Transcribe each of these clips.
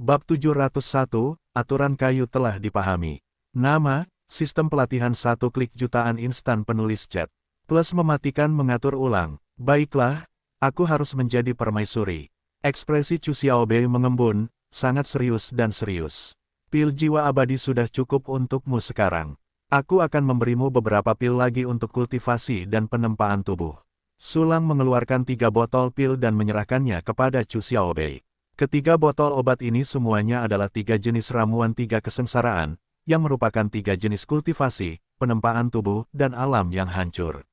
Bab 701, Aturan Kayu telah dipahami. Nama, Sistem Pelatihan 1 Klik Jutaan Instan Penulis Chat. Plus mematikan mengatur ulang. Baiklah, aku harus menjadi permaisuri. Ekspresi Chu Xiaobei mengembun, sangat serius dan serius. Pil jiwa abadi sudah cukup untukmu sekarang. Aku akan memberimu beberapa pil lagi untuk kultivasi dan penempaan tubuh. Sulang mengeluarkan 3 botol pil dan menyerahkannya kepada Chu Xiaobei. Ketiga botol obat ini semuanya adalah 3 jenis ramuan 3 kesengsaraan, yang merupakan 3 jenis kultivasi, penempaan tubuh, dan alam yang hancur.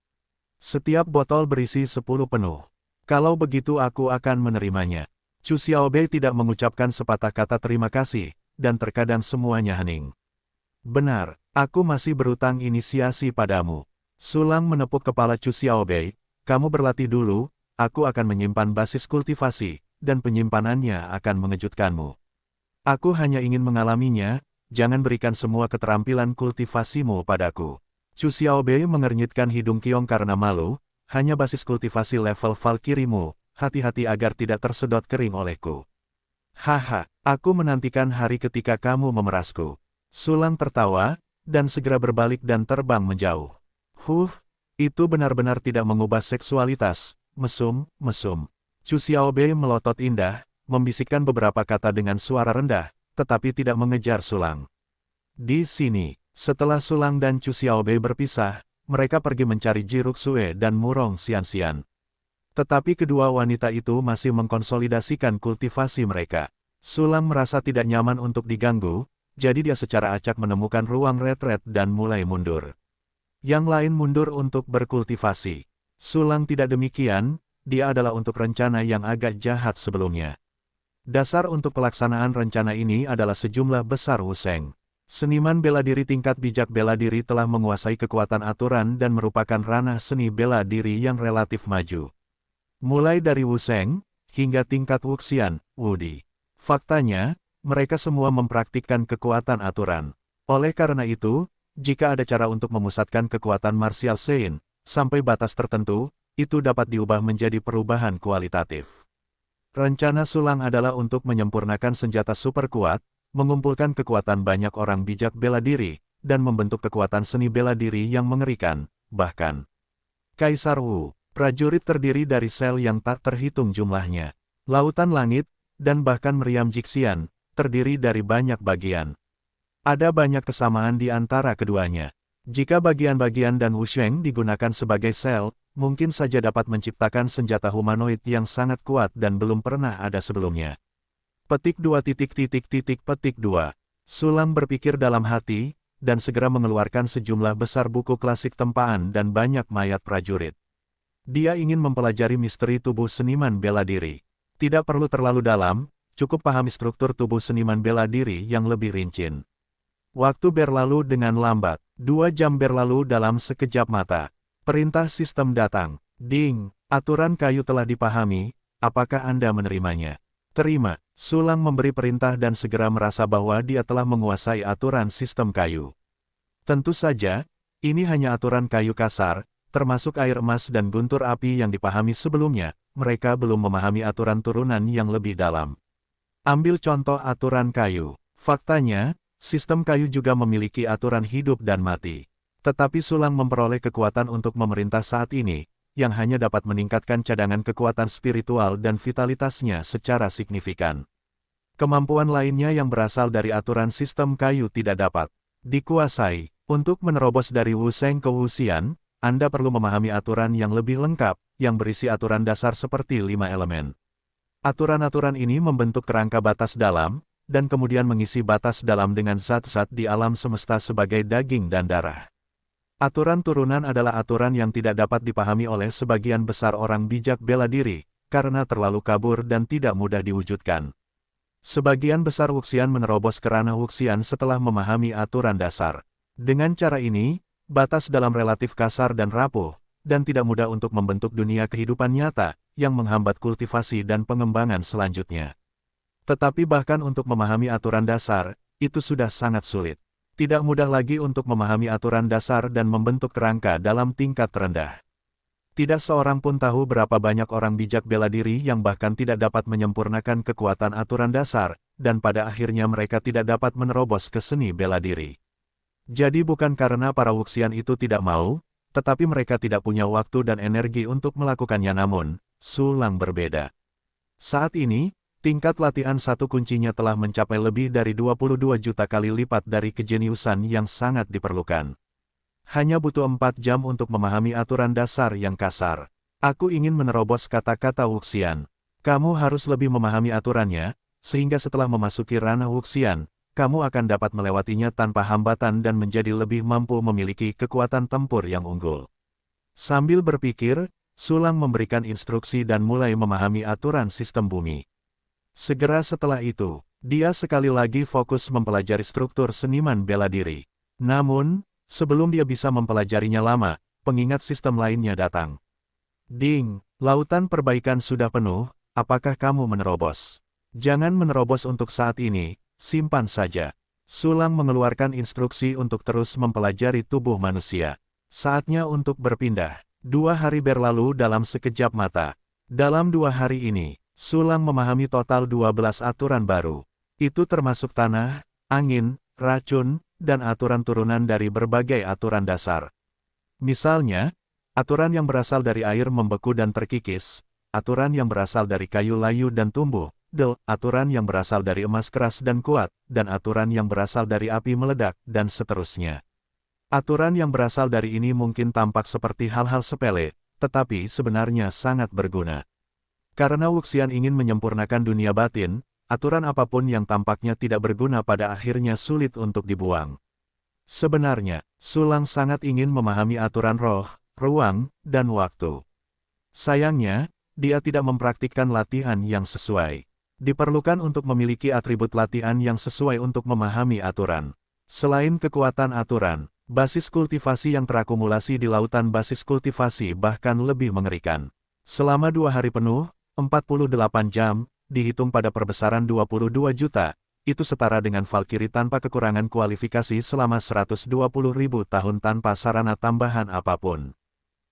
Setiap botol berisi 10 penuh. Kalau begitu aku akan menerimanya. Chu Xiaobei tidak mengucapkan sepatah kata terima kasih, dan terkadang semuanya hening. Benar, aku masih berutang inisiasi padamu. Sulang menepuk kepala Chu Xiaobei, kamu berlatih dulu, aku akan menyimpan basis kultivasi, dan penyimpanannya akan mengejutkanmu. Aku hanya ingin mengalaminya, jangan berikan semua keterampilan kultivasimu padaku. Chu Xiaobei mengernyitkan hidung Qiong karena malu, hanya basis kultivasi level Valkyrimu, hati-hati agar tidak tersedot kering olehku. Haha, aku menantikan hari ketika kamu memerasku. Sulang tertawa, dan segera berbalik dan terbang menjauh. Itu benar-benar tidak mengubah seksualitas, mesum. Chu Xiaobei melotot indah, membisikkan beberapa kata dengan suara rendah, tetapi tidak mengejar Sulang. Di sini, setelah Sulang dan Chu Xiaobei berpisah, mereka pergi mencari Jiruk Sue dan Murong Xianxian. Tetapi kedua wanita itu masih mengkonsolidasikan kultivasi mereka. Sulang merasa tidak nyaman untuk diganggu, jadi dia secara acak menemukan ruang retret dan mulai mundur. Yang lain mundur untuk berkultivasi. Sulang tidak demikian, dia adalah untuk rencana yang agak jahat sebelumnya. Dasar untuk pelaksanaan rencana ini adalah sejumlah besar Wuseng. Seniman bela diri tingkat bijak bela diri telah menguasai kekuatan aturan dan merupakan ranah seni bela diri yang relatif maju. Mulai dari Wuseng, hingga tingkat Wuxian, Wudi. Faktanya, mereka semua mempraktikkan kekuatan aturan. Oleh karena itu, jika ada cara untuk memusatkan kekuatan martial Sein, sampai batas tertentu, itu dapat diubah menjadi perubahan kualitatif. Rencana Sulang adalah untuk menyempurnakan senjata super kuat, mengumpulkan kekuatan banyak orang bijak bela diri, dan membentuk kekuatan seni bela diri yang mengerikan, bahkan. Kaisar Wu, prajurit terdiri dari sel yang tak terhitung jumlahnya. Lautan langit, dan bahkan meriam Jixian, terdiri dari banyak bagian. Ada banyak kesamaan di antara keduanya. Jika bagian-bagian dan Wusheng digunakan sebagai sel, mungkin saja dapat menciptakan senjata humanoid yang sangat kuat dan belum pernah ada sebelumnya. Petik 2. Sulang berpikir dalam hati, dan segera mengeluarkan sejumlah besar buku klasik tempaan dan banyak mayat prajurit. Dia ingin mempelajari misteri tubuh seniman bela diri. Tidak perlu terlalu dalam, cukup pahami struktur tubuh seniman bela diri yang lebih rinci. Waktu berlalu dengan lambat. 2 jam berlalu dalam sekejap mata. Perintah sistem datang. Ding, aturan kayu telah dipahami, apakah Anda menerimanya? Terima. Sulang memberi perintah dan segera merasa bahwa dia telah menguasai aturan sistem kayu. Tentu saja, ini hanya aturan kayu kasar, termasuk air emas dan guntur api yang dipahami sebelumnya, mereka belum memahami aturan turunan yang lebih dalam. Ambil contoh aturan kayu. Faktanya, sistem kayu juga memiliki aturan hidup dan mati. Tetapi Sulang memperoleh kekuatan untuk memerintah saat ini, yang hanya dapat meningkatkan cadangan kekuatan spiritual dan vitalitasnya secara signifikan. Kemampuan lainnya yang berasal dari aturan sistem kayu tidak dapat dikuasai. Untuk menerobos dari Wuseng ke Wuxian, Anda perlu memahami aturan yang lebih lengkap, yang berisi aturan dasar seperti 5 elemen. Aturan-aturan ini membentuk kerangka batas dalam, dan kemudian mengisi batas dalam dengan zat-zat di alam semesta sebagai daging dan darah. Aturan turunan adalah aturan yang tidak dapat dipahami oleh sebagian besar orang bijak bela diri, karena terlalu kabur dan tidak mudah diwujudkan. Sebagian besar Wuxian menerobos ke ranah Wuxian setelah memahami aturan dasar. Dengan cara ini, batas dalam relatif kasar dan rapuh, dan tidak mudah untuk membentuk dunia kehidupan nyata, yang menghambat kultivasi dan pengembangan selanjutnya. Tetapi bahkan untuk memahami aturan dasar, itu sudah sangat sulit. Tidak mudah lagi untuk memahami aturan dasar dan membentuk kerangka dalam tingkat terendah. Tidak seorang pun tahu berapa banyak orang bijak bela diri yang bahkan tidak dapat menyempurnakan kekuatan aturan dasar, dan pada akhirnya mereka tidak dapat menerobos ke seni bela diri. Jadi bukan karena para Wuxian itu tidak mau, tetapi mereka tidak punya waktu dan energi untuk melakukannya namun, Sulang berbeda. Saat ini, tingkat latihan satu kuncinya telah mencapai lebih dari 22 juta kali lipat dari kejeniusan yang sangat diperlukan. Hanya butuh 4 jam untuk memahami aturan dasar yang kasar. Aku ingin menerobos kata-kata Wuxian. Kamu harus lebih memahami aturannya, sehingga setelah memasuki ranah Wuxian, kamu akan dapat melewatinya tanpa hambatan dan menjadi lebih mampu memiliki kekuatan tempur yang unggul. Sambil berpikir, Sulang memberikan instruksi dan mulai memahami aturan sistem bumi. Segera setelah itu, dia sekali lagi fokus mempelajari struktur seniman bela diri. Namun, sebelum dia bisa mempelajarinya lama, pengingat sistem lainnya datang. Ding, lautan perbaikan sudah penuh, apakah kamu menerobos? Jangan menerobos untuk saat ini, simpan saja. Sulang mengeluarkan instruksi untuk terus mempelajari tubuh manusia. Saatnya untuk berpindah. 2 hari berlalu dalam sekejap mata. Dalam 2 hari ini, Sulang memahami total 12 aturan baru. Itu termasuk tanah, angin, racun, dan aturan turunan dari berbagai aturan dasar. Misalnya, aturan yang berasal dari air membeku dan terkikis, aturan yang berasal dari kayu layu dan tumbuh, aturan yang berasal dari emas keras dan kuat, dan aturan yang berasal dari api meledak, dan seterusnya. Aturan yang berasal dari ini mungkin tampak seperti hal-hal sepele, tetapi sebenarnya sangat berguna. Karena Wuxian ingin menyempurnakan dunia batin, aturan apapun yang tampaknya tidak berguna pada akhirnya sulit untuk dibuang. Sebenarnya, Sulang sangat ingin memahami aturan roh, ruang, dan waktu. Sayangnya, dia tidak mempraktikkan latihan yang sesuai. Diperlukan untuk memiliki atribut latihan yang sesuai untuk memahami aturan. Selain kekuatan aturan, basis kultivasi yang terakumulasi di lautan basis kultivasi bahkan lebih mengerikan. Selama 2 hari penuh, 48 jam, dihitung pada perbesaran 22 juta, itu setara dengan Valkyrie tanpa kekurangan kualifikasi selama 120.000 tahun tanpa sarana tambahan apapun.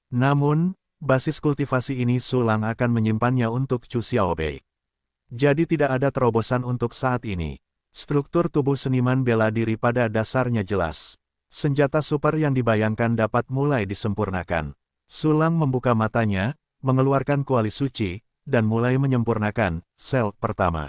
Namun, basis kultivasi ini Sulang akan menyimpannya untuk Chu Xiaobei. Jadi tidak ada terobosan untuk saat ini. Struktur tubuh seniman bela diri pada dasarnya jelas. Senjata super yang dibayangkan dapat mulai disempurnakan. Sulang membuka matanya, mengeluarkan kuali suci, dan mulai menyempurnakan sel pertama.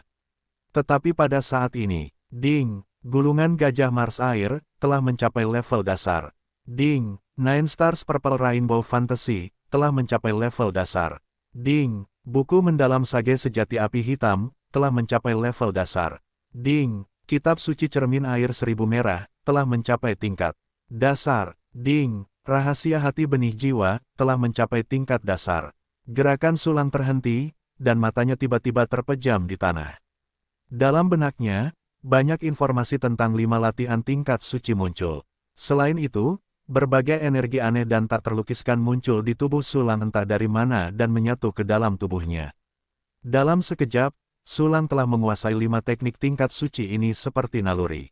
Tetapi pada saat ini, ding, gulungan gajah Mars air telah mencapai level dasar. Ding, Nine Stars Purple Rainbow Fantasy telah mencapai level dasar. Ding, buku mendalam sage sejati api hitam telah mencapai level dasar. Ding, kitab suci cermin air 1000 merah telah mencapai tingkat dasar. Ding, rahasia hati benih jiwa telah mencapai tingkat dasar. Gerakan Sulang terhenti, dan matanya tiba-tiba terpejam di tanah. Dalam benaknya, banyak informasi tentang 5 latihan tingkat suci muncul. Selain itu, berbagai energi aneh dan tak terlukiskan muncul di tubuh Sulang entah dari mana dan menyatu ke dalam tubuhnya. Dalam sekejap, Sulang telah menguasai 5 teknik tingkat suci ini seperti naluri.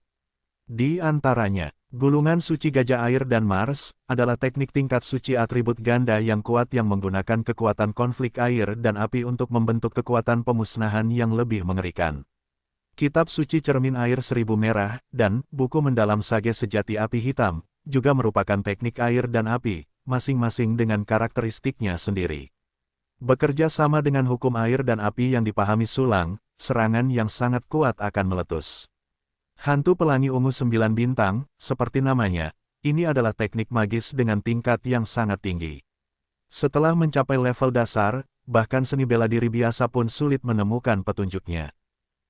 Di antaranya, gulungan suci gajah air dan Mars, adalah teknik tingkat suci atribut ganda yang kuat yang menggunakan kekuatan konflik air dan api untuk membentuk kekuatan pemusnahan yang lebih mengerikan. Kitab suci cermin air 1000 merah, dan buku mendalam sage sejati api hitam, juga merupakan teknik air dan api, masing-masing dengan karakteristiknya sendiri. Bekerja sama dengan hukum air dan api yang dipahami Sulang, serangan yang sangat kuat akan meletus. Hantu Pelangi Ungu 9 bintang, seperti namanya, ini adalah teknik magis dengan tingkat yang sangat tinggi. Setelah mencapai level dasar, bahkan seni bela diri biasa pun sulit menemukan petunjuknya.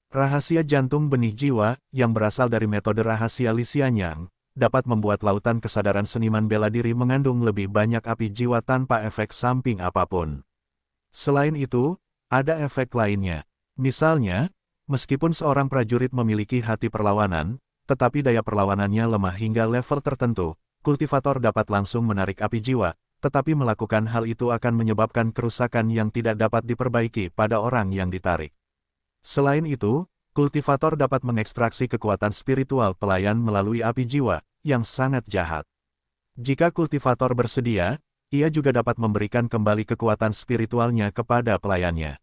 Rahasia jantung benih jiwa, yang berasal dari metode rahasia Li Xianyang, dapat membuat lautan kesadaran seniman bela diri mengandung lebih banyak api jiwa tanpa efek samping apapun. Selain itu, ada efek lainnya. Misalnya, meskipun seorang prajurit memiliki hati perlawanan, tetapi daya perlawanannya lemah hingga level tertentu, kultivator dapat langsung menarik api jiwa, tetapi melakukan hal itu akan menyebabkan kerusakan yang tidak dapat diperbaiki pada orang yang ditarik. Selain itu, kultivator dapat mengekstraksi kekuatan spiritual pelayan melalui api jiwa, yang sangat jahat. Jika kultivator bersedia, ia juga dapat memberikan kembali kekuatan spiritualnya kepada pelayannya.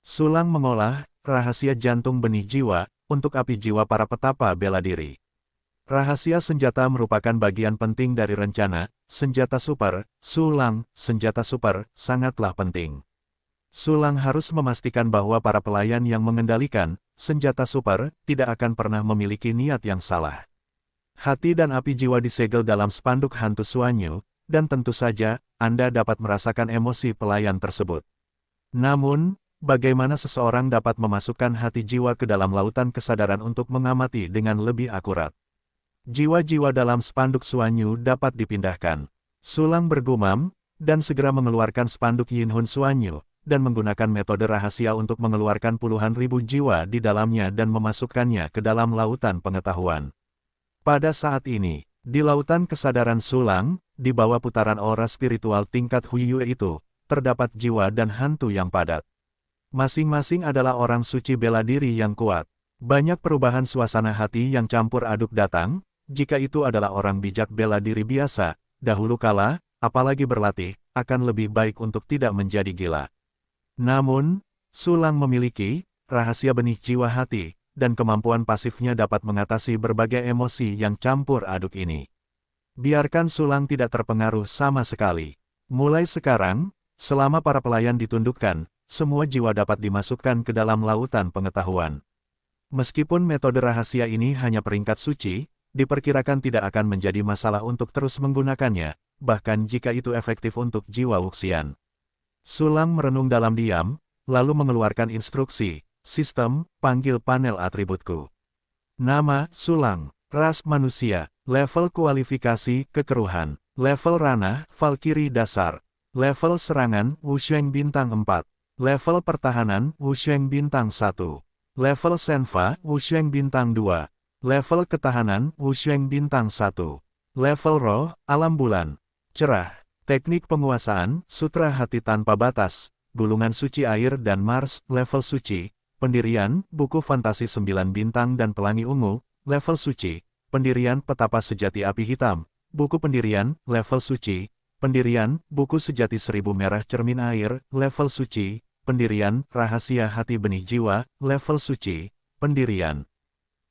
Sulang mengolah rahasia jantung benih jiwa untuk api jiwa para petapa bela diri. Rahasia senjata merupakan bagian penting dari rencana, senjata super, Sulang, senjata super, sangatlah penting. Sulang harus memastikan bahwa para pelayan yang mengendalikan senjata super tidak akan pernah memiliki niat yang salah. Hati dan api jiwa disegel dalam spanduk hantu Suanyu, dan tentu saja, Anda dapat merasakan emosi pelayan tersebut. Namun, bagaimana seseorang dapat memasukkan hati jiwa ke dalam lautan kesadaran untuk mengamati dengan lebih akurat? Jiwa-jiwa dalam spanduk Suanyu dapat dipindahkan. Sulang bergumam, dan segera mengeluarkan spanduk Yinhun Suanyu, dan menggunakan metode rahasia untuk mengeluarkan puluhan ribu jiwa di dalamnya dan memasukkannya ke dalam lautan pengetahuan. Pada saat ini, di lautan kesadaran Sulang, di bawah putaran aura spiritual tingkat Huiyue itu, terdapat jiwa dan hantu yang padat. Masing-masing adalah orang suci bela diri yang kuat. Banyak perubahan suasana hati yang campur aduk datang, jika itu adalah orang bijak bela diri biasa, dahulu kala, apalagi berlatih, akan lebih baik untuk tidak menjadi gila. Namun, Sulang memiliki rahasia benih jiwa hati, dan kemampuan pasifnya dapat mengatasi berbagai emosi yang campur aduk ini. Biarkan Sulang tidak terpengaruh sama sekali. Mulai sekarang, selama para pelayan ditundukkan, semua jiwa dapat dimasukkan ke dalam lautan pengetahuan. Meskipun metode rahasia ini hanya peringkat suci, diperkirakan tidak akan menjadi masalah untuk terus menggunakannya, bahkan jika itu efektif untuk jiwa Wuxian. Sulang merenung dalam diam, lalu mengeluarkan instruksi, sistem, panggil panel atributku. Nama, Sulang, ras manusia, level kualifikasi, kekeruhan, level ranah, Valkyrie dasar, level serangan, Wusheng bintang 4, level pertahanan, Wusheng bintang 1, level senfa, Wusheng bintang 2, level ketahanan, Wusheng bintang 1, level roh, alam bulan, cerah. Teknik penguasaan, Sutra Hati Tanpa Batas, Gulungan Suci Air dan Mars, level suci, pendirian, buku fantasi 9 bintang dan Pelangi Ungu, level suci, pendirian Petapa Sejati Api Hitam, buku pendirian, level suci, pendirian, buku sejati 1000 merah cermin air, level suci, pendirian, rahasia hati benih jiwa, level suci, pendirian.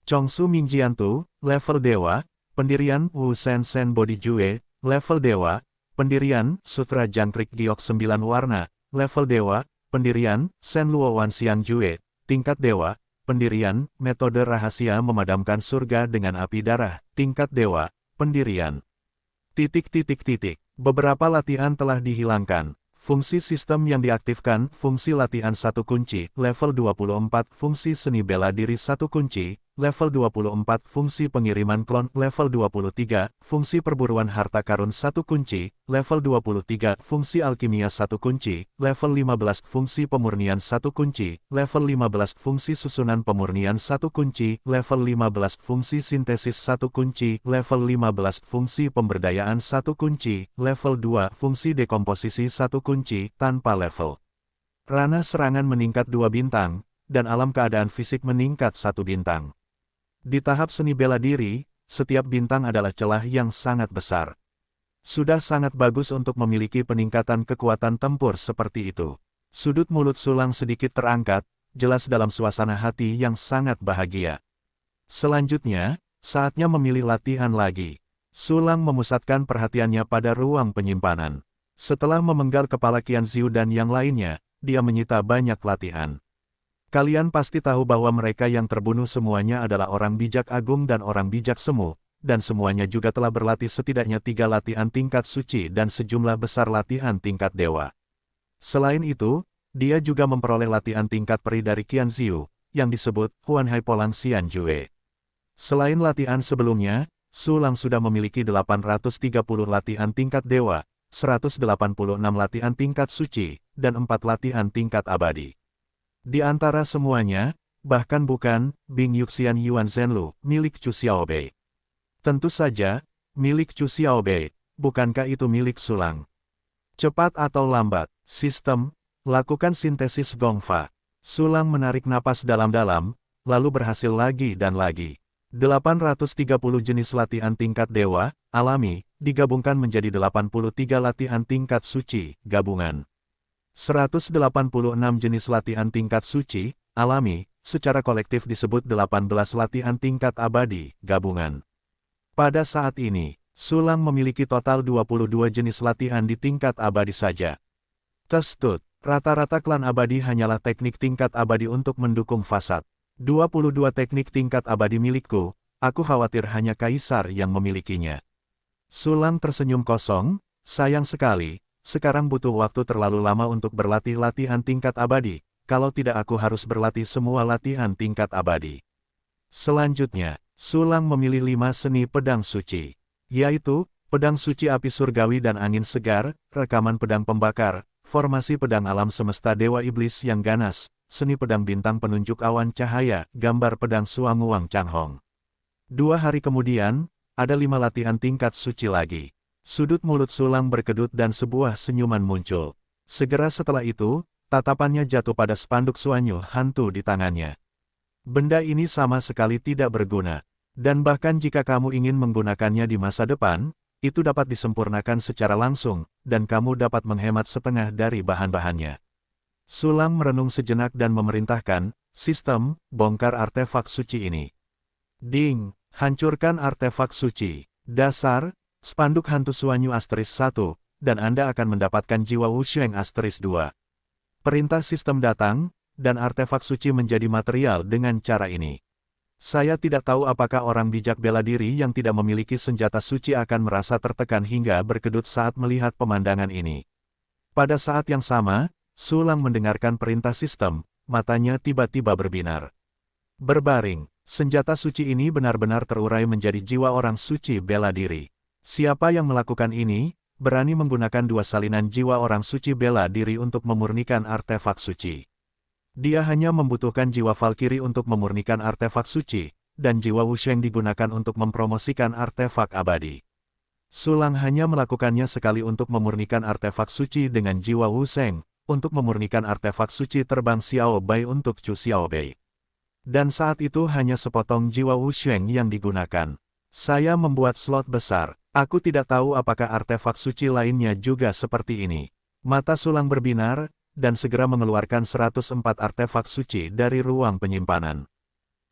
Chongsu Mingjiantu, level dewa, pendirian, Wu Sen Sen Body Jue, level dewa, pendirian, Sutra Jangkrik Giok 9 warna, level dewa, pendirian, Sen Luo Wan Xiang Jue, tingkat dewa, pendirian, metode rahasia memadamkan surga dengan api darah, tingkat dewa, pendirian. Beberapa latihan telah dihilangkan. Fungsi sistem yang diaktifkan, fungsi latihan 1 kunci, level 24, fungsi seni bela diri 1 kunci, level 24, fungsi pengiriman klon, level 23, fungsi perburuan harta karun 1 kunci, level 23, fungsi alkimia 1 kunci, level 15, fungsi pemurnian 1 kunci, level 15, fungsi susunan pemurnian 1 kunci, level 15, fungsi sintesis 1 kunci, level 15, fungsi pemberdayaan 1 kunci, level 2, fungsi dekomposisi 1 kunci, tanpa level. Ranah serangan meningkat 2 bintang, dan alam keadaan fisik meningkat 1 bintang. Di tahap seni bela diri, setiap bintang adalah celah yang sangat besar. Sudah sangat bagus untuk memiliki peningkatan kekuatan tempur seperti itu. Sudut mulut Sulang sedikit terangkat, jelas dalam suasana hati yang sangat bahagia. Selanjutnya, saatnya memilih latihan lagi. Sulang memusatkan perhatiannya pada ruang penyimpanan. Setelah memenggal kepala Qian Ziyu dan yang lainnya, dia menyita banyak latihan. Kalian pasti tahu bahwa mereka yang terbunuh semuanya adalah orang bijak agung dan orang bijak semu, dan semuanya juga telah berlatih setidaknya 3 latihan tingkat suci dan sejumlah besar latihan tingkat dewa. Selain itu, dia juga memperoleh latihan tingkat peri dari Qian Ziyu, yang disebut Huanhai Polang Xian Jue. Selain latihan sebelumnya, Sulang sudah memiliki 830 latihan tingkat dewa, 186 latihan tingkat suci, dan 4 latihan tingkat abadi. Di antara semuanya, bahkan bukan, Bing Yuxian Yuan Zhenlu, milik Chu Xiaobei. Tentu saja, milik Chu Xiaobei, bukankah itu milik Sulang? Cepat atau lambat, sistem, lakukan sintesis Gongfa. Sulang menarik napas dalam-dalam, lalu berhasil lagi dan lagi. 830 jenis latihan tingkat dewa, alami, digabungkan menjadi 83 latihan tingkat suci, gabungan. 186 jenis latihan tingkat suci, alami, secara kolektif disebut 18 latihan tingkat abadi, gabungan. Pada saat ini, Sulang memiliki total 22 jenis latihan di tingkat abadi saja. Testut, rata-rata klan abadi hanyalah teknik tingkat abadi untuk mendukung fasad. 22 teknik tingkat abadi milikku, aku khawatir hanya Kaisar yang memilikinya. Sulang tersenyum kosong, sayang sekali, sekarang butuh waktu terlalu lama untuk berlatih latihan tingkat abadi, kalau tidak aku harus berlatih semua latihan tingkat abadi. Selanjutnya, Sulang memilih 5 seni pedang suci, yaitu, pedang suci api surgawi dan angin segar, rekaman pedang pembakar, formasi pedang alam semesta dewa iblis yang ganas, seni pedang bintang penunjuk awan cahaya, gambar pedang Suanguang Changhong. 2 hari kemudian, ada 5 latihan tingkat suci lagi. Sudut mulut Sulang berkedut dan sebuah senyuman muncul. Segera setelah itu, tatapannya jatuh pada spanduk Suanyu hantu di tangannya. Benda ini sama sekali tidak berguna. Dan bahkan jika kamu ingin menggunakannya di masa depan, itu dapat disempurnakan secara langsung, dan kamu dapat menghemat setengah dari bahan-bahannya. Sulang merenung sejenak dan memerintahkan, sistem, bongkar artefak suci ini. Ding! Hancurkan artefak suci. Dasar, spanduk hantu Suanyu Asteris 1, dan Anda akan mendapatkan jiwa Wusheng Asteris 2. Perintah sistem datang, dan artefak suci menjadi material dengan cara ini. Saya tidak tahu apakah orang bijak bela diri yang tidak memiliki senjata suci akan merasa tertekan hingga berkedut saat melihat pemandangan ini. Pada saat yang sama, Sulang mendengarkan perintah sistem, matanya tiba-tiba berbinar. Berbaring. Senjata suci ini benar-benar terurai menjadi jiwa orang suci bela diri. Siapa yang melakukan ini, berani menggunakan 2 salinan jiwa orang suci bela diri untuk memurnikan artefak suci. Dia hanya membutuhkan jiwa Valkyrie untuk memurnikan artefak suci, dan jiwa Wusheng digunakan untuk mempromosikan artefak abadi. Sulang hanya melakukannya sekali untuk memurnikan artefak suci dengan jiwa Wusheng, untuk memurnikan artefak suci terbang Xiao Bai untuk Chu Xiao Bei. Dan saat itu hanya sepotong jiwa Wusheng yang digunakan. Saya membuat slot besar. Aku tidak tahu apakah artefak suci lainnya juga seperti ini. Mata Sulang berbinar, dan segera mengeluarkan 104 artefak suci dari ruang penyimpanan.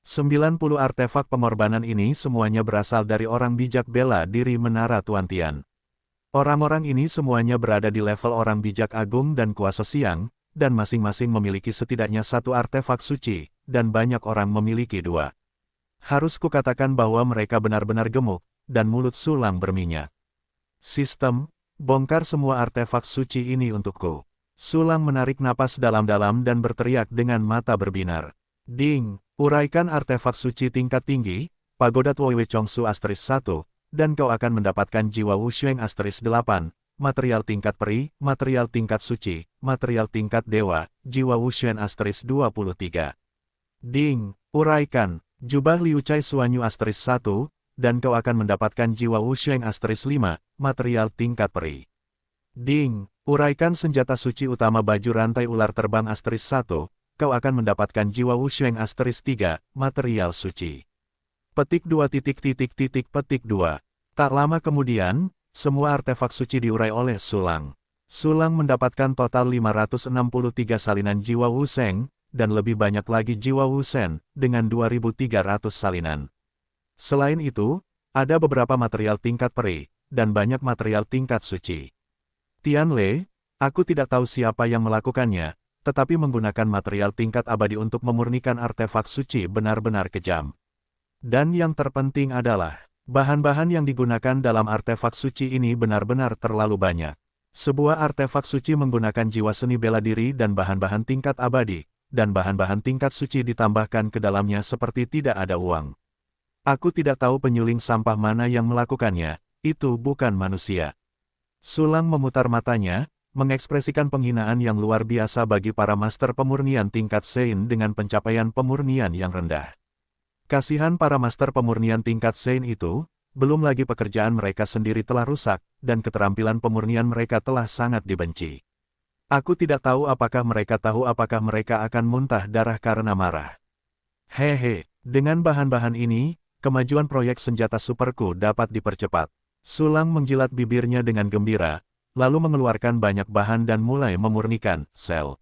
90 artefak pengorbanan ini semuanya berasal dari orang bijak bela diri Menara Tuan Tian. Orang-orang ini semuanya berada di level orang bijak agung dan kuasa siang, dan masing-masing memiliki setidaknya 1 artefak suci, dan banyak orang memiliki 2. Harus kukatakan bahwa mereka benar-benar gemuk, dan mulut Sulang berminyak. Sistem, bongkar semua artefak suci ini untukku. Sulang menarik napas dalam-dalam dan berteriak dengan mata berbinar. Ding, uraikan artefak suci tingkat tinggi, Pagoda Tuowe Chongsu Asteris 1, dan kau akan mendapatkan jiwa Wusheng Asteris 8, material tingkat peri, material tingkat suci, material tingkat dewa, jiwa Wusheng Asteris 23. Ding, uraikan, jubah Liu Cai Suanyu Asteris 1, dan kau akan mendapatkan jiwa Wusheng Asteris 5, material tingkat peri. Ding, uraikan senjata suci utama baju rantai ular terbang Asteris 1, kau akan mendapatkan jiwa Wusheng Asteris 3, material suci. Petik 2 petik 2. Tak lama kemudian, semua artefak suci diurai oleh Sulang. Sulang mendapatkan total 563 salinan jiwa Wusheng, dan lebih banyak lagi jiwa Wusen, dengan 2.300 salinan. Selain itu, ada beberapa material tingkat peri, dan banyak material tingkat suci. Tianle, aku tidak tahu siapa yang melakukannya, tetapi menggunakan material tingkat abadi untuk memurnikan artefak suci benar-benar kejam. Dan yang terpenting adalah, bahan-bahan yang digunakan dalam artefak suci ini benar-benar terlalu banyak. Sebuah artefak suci menggunakan jiwa seni bela diri dan bahan-bahan tingkat abadi, dan bahan-bahan tingkat suci ditambahkan ke dalamnya seperti tidak ada uang. Aku tidak tahu penyuling sampah mana yang melakukannya, itu bukan manusia. Sulang memutar matanya, mengekspresikan penghinaan yang luar biasa bagi para master pemurnian tingkat Sein dengan pencapaian pemurnian yang rendah. Kasihan para master pemurnian tingkat Sein itu, belum lagi pekerjaan mereka sendiri telah rusak, dan keterampilan pemurnian mereka telah sangat dibenci. Aku tidak tahu apakah mereka akan muntah darah karena marah. Hehe, dengan bahan-bahan ini, kemajuan proyek senjata superku dapat dipercepat. Sulang menjilat bibirnya dengan gembira, lalu mengeluarkan banyak bahan dan mulai memurnikan sel.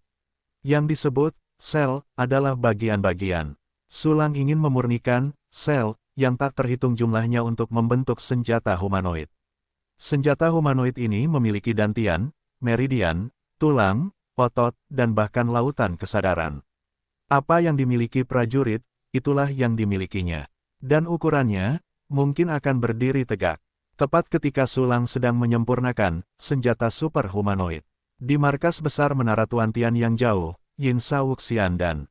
Yang disebut sel, adalah bagian-bagian. Sulang ingin memurnikan sel yang tak terhitung jumlahnya untuk membentuk senjata humanoid. Senjata humanoid ini memiliki dantian, meridian, tulang, otot, dan bahkan lautan kesadaran. Apa yang dimiliki prajurit, itulah yang dimilikinya. Dan ukurannya, mungkin akan berdiri tegak. Tepat ketika Sulang sedang menyempurnakan senjata super humanoid. Di markas besar Menara Tuan Tian yang jauh, Yin Sa Wuxian dan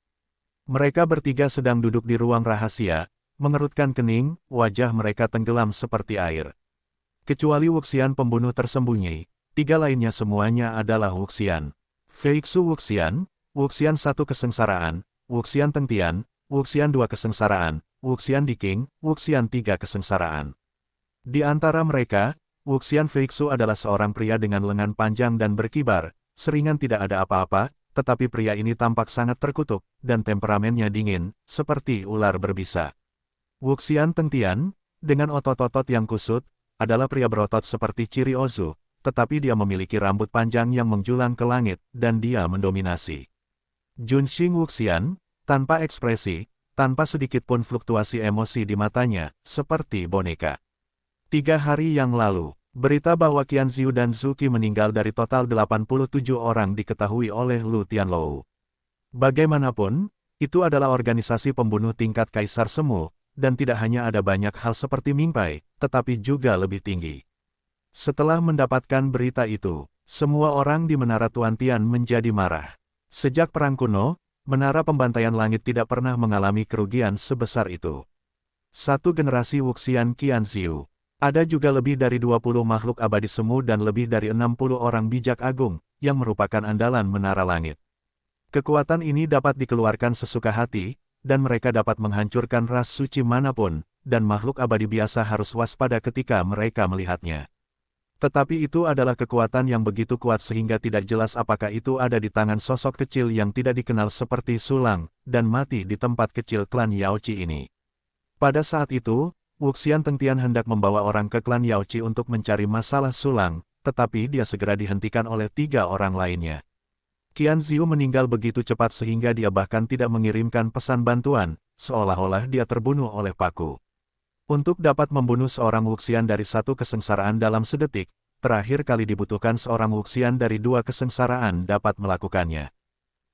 mereka bertiga sedang duduk di ruang rahasia, mengerutkan kening, wajah mereka tenggelam seperti air. Kecuali Wuxian pembunuh tersembunyi, tiga lainnya semuanya adalah Wuxian. Feixu Wuxian, Wuxian 1 kesengsaraan, Wuxian Tengtian, Wuxian 2 kesengsaraan, Wuxian Diking, Wuxian 3 kesengsaraan. Di antara mereka, Wuxian Feixu adalah seorang pria dengan lengan panjang dan berkibar, seringan tidak ada apa-apa, tetapi pria ini tampak sangat terkutuk, dan temperamennya dingin, seperti ular berbisa. Wuxian Tengtian, dengan otot-otot yang kusut, adalah pria berotot seperti ciri Ozu, tetapi dia memiliki rambut panjang yang menjulang ke langit, dan dia mendominasi. Junxing Wuxian, tanpa ekspresi, tanpa sedikit pun fluktuasi emosi di matanya, seperti boneka. 3 hari yang lalu, berita bahwa Qian Ziyu dan Zhu Qi meninggal dari total 87 orang diketahui oleh Lu Tianlou. Bagaimanapun, itu adalah organisasi pembunuh tingkat Kaisar Semu, dan tidak hanya ada banyak hal seperti Ming Pai, tetapi juga lebih tinggi. Setelah mendapatkan berita itu, semua orang di Menara Tuan Tian menjadi marah. Sejak Perang Kuno, Menara Pembantaian Langit tidak pernah mengalami kerugian sebesar itu. Satu generasi Wuxian Qian Ziyu. Ada juga lebih dari 20 makhluk abadi semu dan lebih dari 60 orang bijak agung, yang merupakan andalan Menara Langit. Kekuatan ini dapat dikeluarkan sesuka hati, dan mereka dapat menghancurkan ras suci manapun, dan makhluk abadi biasa harus waspada ketika mereka melihatnya. Tetapi itu adalah kekuatan yang begitu kuat sehingga tidak jelas apakah itu ada di tangan sosok kecil yang tidak dikenal seperti Sulang, dan mati di tempat kecil klan Yaoqi ini. Pada saat itu, Wuxian Tengtian hendak membawa orang ke klan Yaoqi untuk mencari masalah Sulang, tetapi dia segera dihentikan oleh 3 orang lainnya. Qian Ziyu meninggal begitu cepat sehingga dia bahkan tidak mengirimkan pesan bantuan, seolah-olah dia terbunuh oleh paku. Untuk dapat membunuh seorang Wuxian dari 1 kesengsaraan dalam sedetik, terakhir kali dibutuhkan seorang Wuxian dari 2 kesengsaraan dapat melakukannya.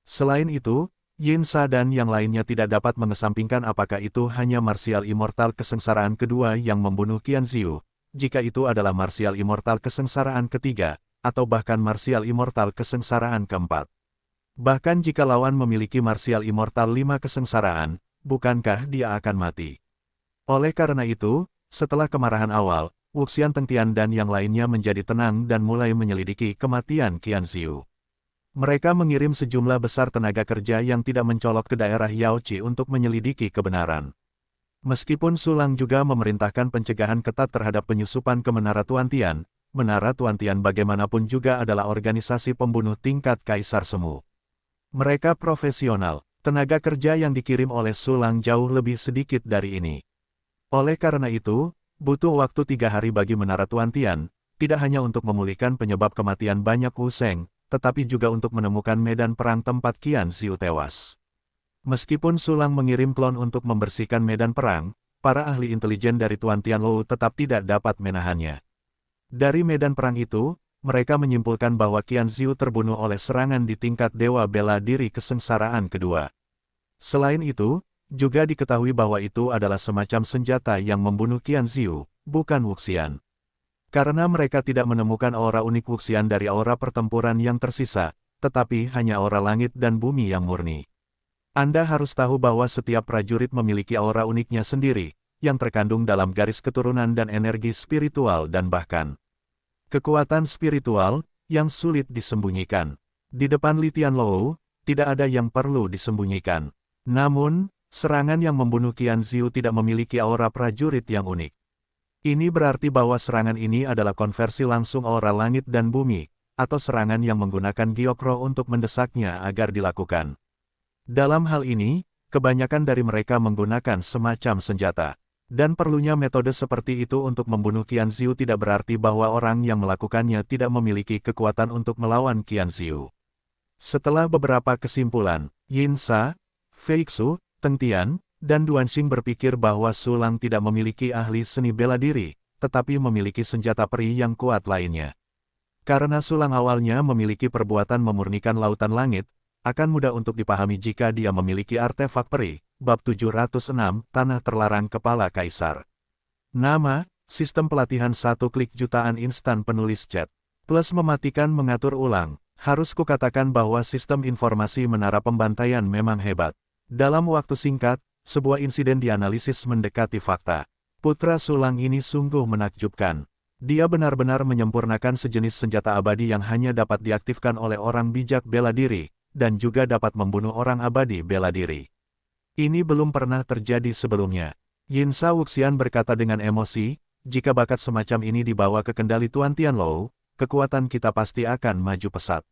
Selain itu, Yin Sa dan yang lainnya tidak dapat mengesampingkan apakah itu hanya marsial immortal kesengsaraan kedua yang membunuh Qian Ziyu, jika itu adalah marsial immortal kesengsaraan ketiga, atau bahkan marsial immortal kesengsaraan keempat. Bahkan jika lawan memiliki marsial immortal 5 kesengsaraan, bukankah dia akan mati? Oleh karena itu, setelah kemarahan awal, Wuxian Tengtian dan yang lainnya menjadi tenang dan mulai menyelidiki kematian Qian Ziyu. Mereka mengirim sejumlah besar tenaga kerja yang tidak mencolok ke daerah Yaoqi untuk menyelidiki kebenaran. Meskipun Sulang juga memerintahkan pencegahan ketat terhadap penyusupan ke Menara Tuan Tian, Menara Tuan Tian bagaimanapun juga adalah organisasi pembunuh tingkat Kaisar Semu. Mereka profesional, tenaga kerja yang dikirim oleh Sulang jauh lebih sedikit dari ini. Oleh karena itu, butuh waktu 3 hari bagi Menara Tuan Tian, tidak hanya untuk memulihkan penyebab kematian banyak Wu Sheng, tetapi juga untuk menemukan medan perang tempat Qian Ziyu tewas. Meskipun Sulang mengirim klon untuk membersihkan medan perang, para ahli intelijen dari Tuan Tianlou tetap tidak dapat menahannya. Dari medan perang itu, mereka menyimpulkan bahwa Qian Ziyu terbunuh oleh serangan di tingkat Dewa Bela Diri kesengsaraan kedua. Selain itu, juga diketahui bahwa itu adalah semacam senjata yang membunuh Qian Ziyu, bukan Wuxian. Karena mereka tidak menemukan aura unik Wuxian dari aura pertempuran yang tersisa, tetapi hanya aura langit dan bumi yang murni. Anda harus tahu bahwa setiap prajurit memiliki aura uniknya sendiri, yang terkandung dalam garis keturunan dan energi spiritual dan bahkan kekuatan spiritual, yang sulit disembunyikan. Di depan Li Tianlou, tidak ada yang perlu disembunyikan. Namun, serangan yang membunuh Qian Ziyu tidak memiliki aura prajurit yang unik. Ini berarti bahwa serangan ini adalah konversi langsung aura langit dan bumi, atau serangan yang menggunakan Gyokro untuk mendesaknya agar dilakukan. Dalam hal ini, kebanyakan dari mereka menggunakan semacam senjata. Dan perlunya metode seperti itu untuk membunuh Qian Ziyu tidak berarti bahwa orang yang melakukannya tidak memiliki kekuatan untuk melawan Qian Ziyu. Setelah beberapa kesimpulan, Yin Sha, Fei Xu, Teng Tian, dan Duanxing berpikir bahwa Su Lang tidak memiliki ahli seni bela diri, tetapi memiliki senjata peri yang kuat lainnya. Karena Su Lang awalnya memiliki perbuatan memurnikan lautan langit, akan mudah untuk dipahami jika dia memiliki artefak peri. Bab 706, Tanah Terlarang Kepala Kaisar. Nama, Sistem Pelatihan 1 Klik Jutaan Instan Penulis Chat. Plus mematikan mengatur ulang. Harus kukatakan bahwa sistem informasi menara pembantaian memang hebat. Dalam waktu singkat, sebuah insiden dianalisis mendekati fakta. Putra Su Lang ini sungguh menakjubkan. Dia benar-benar menyempurnakan sejenis senjata abadi yang hanya dapat diaktifkan oleh orang bijak bela diri, dan juga dapat membunuh orang abadi bela diri. Ini belum pernah terjadi sebelumnya. Yin Sha Wuxian berkata dengan emosi, jika bakat semacam ini dibawa ke kendali Tuan Tianlou, kekuatan kita pasti akan maju pesat.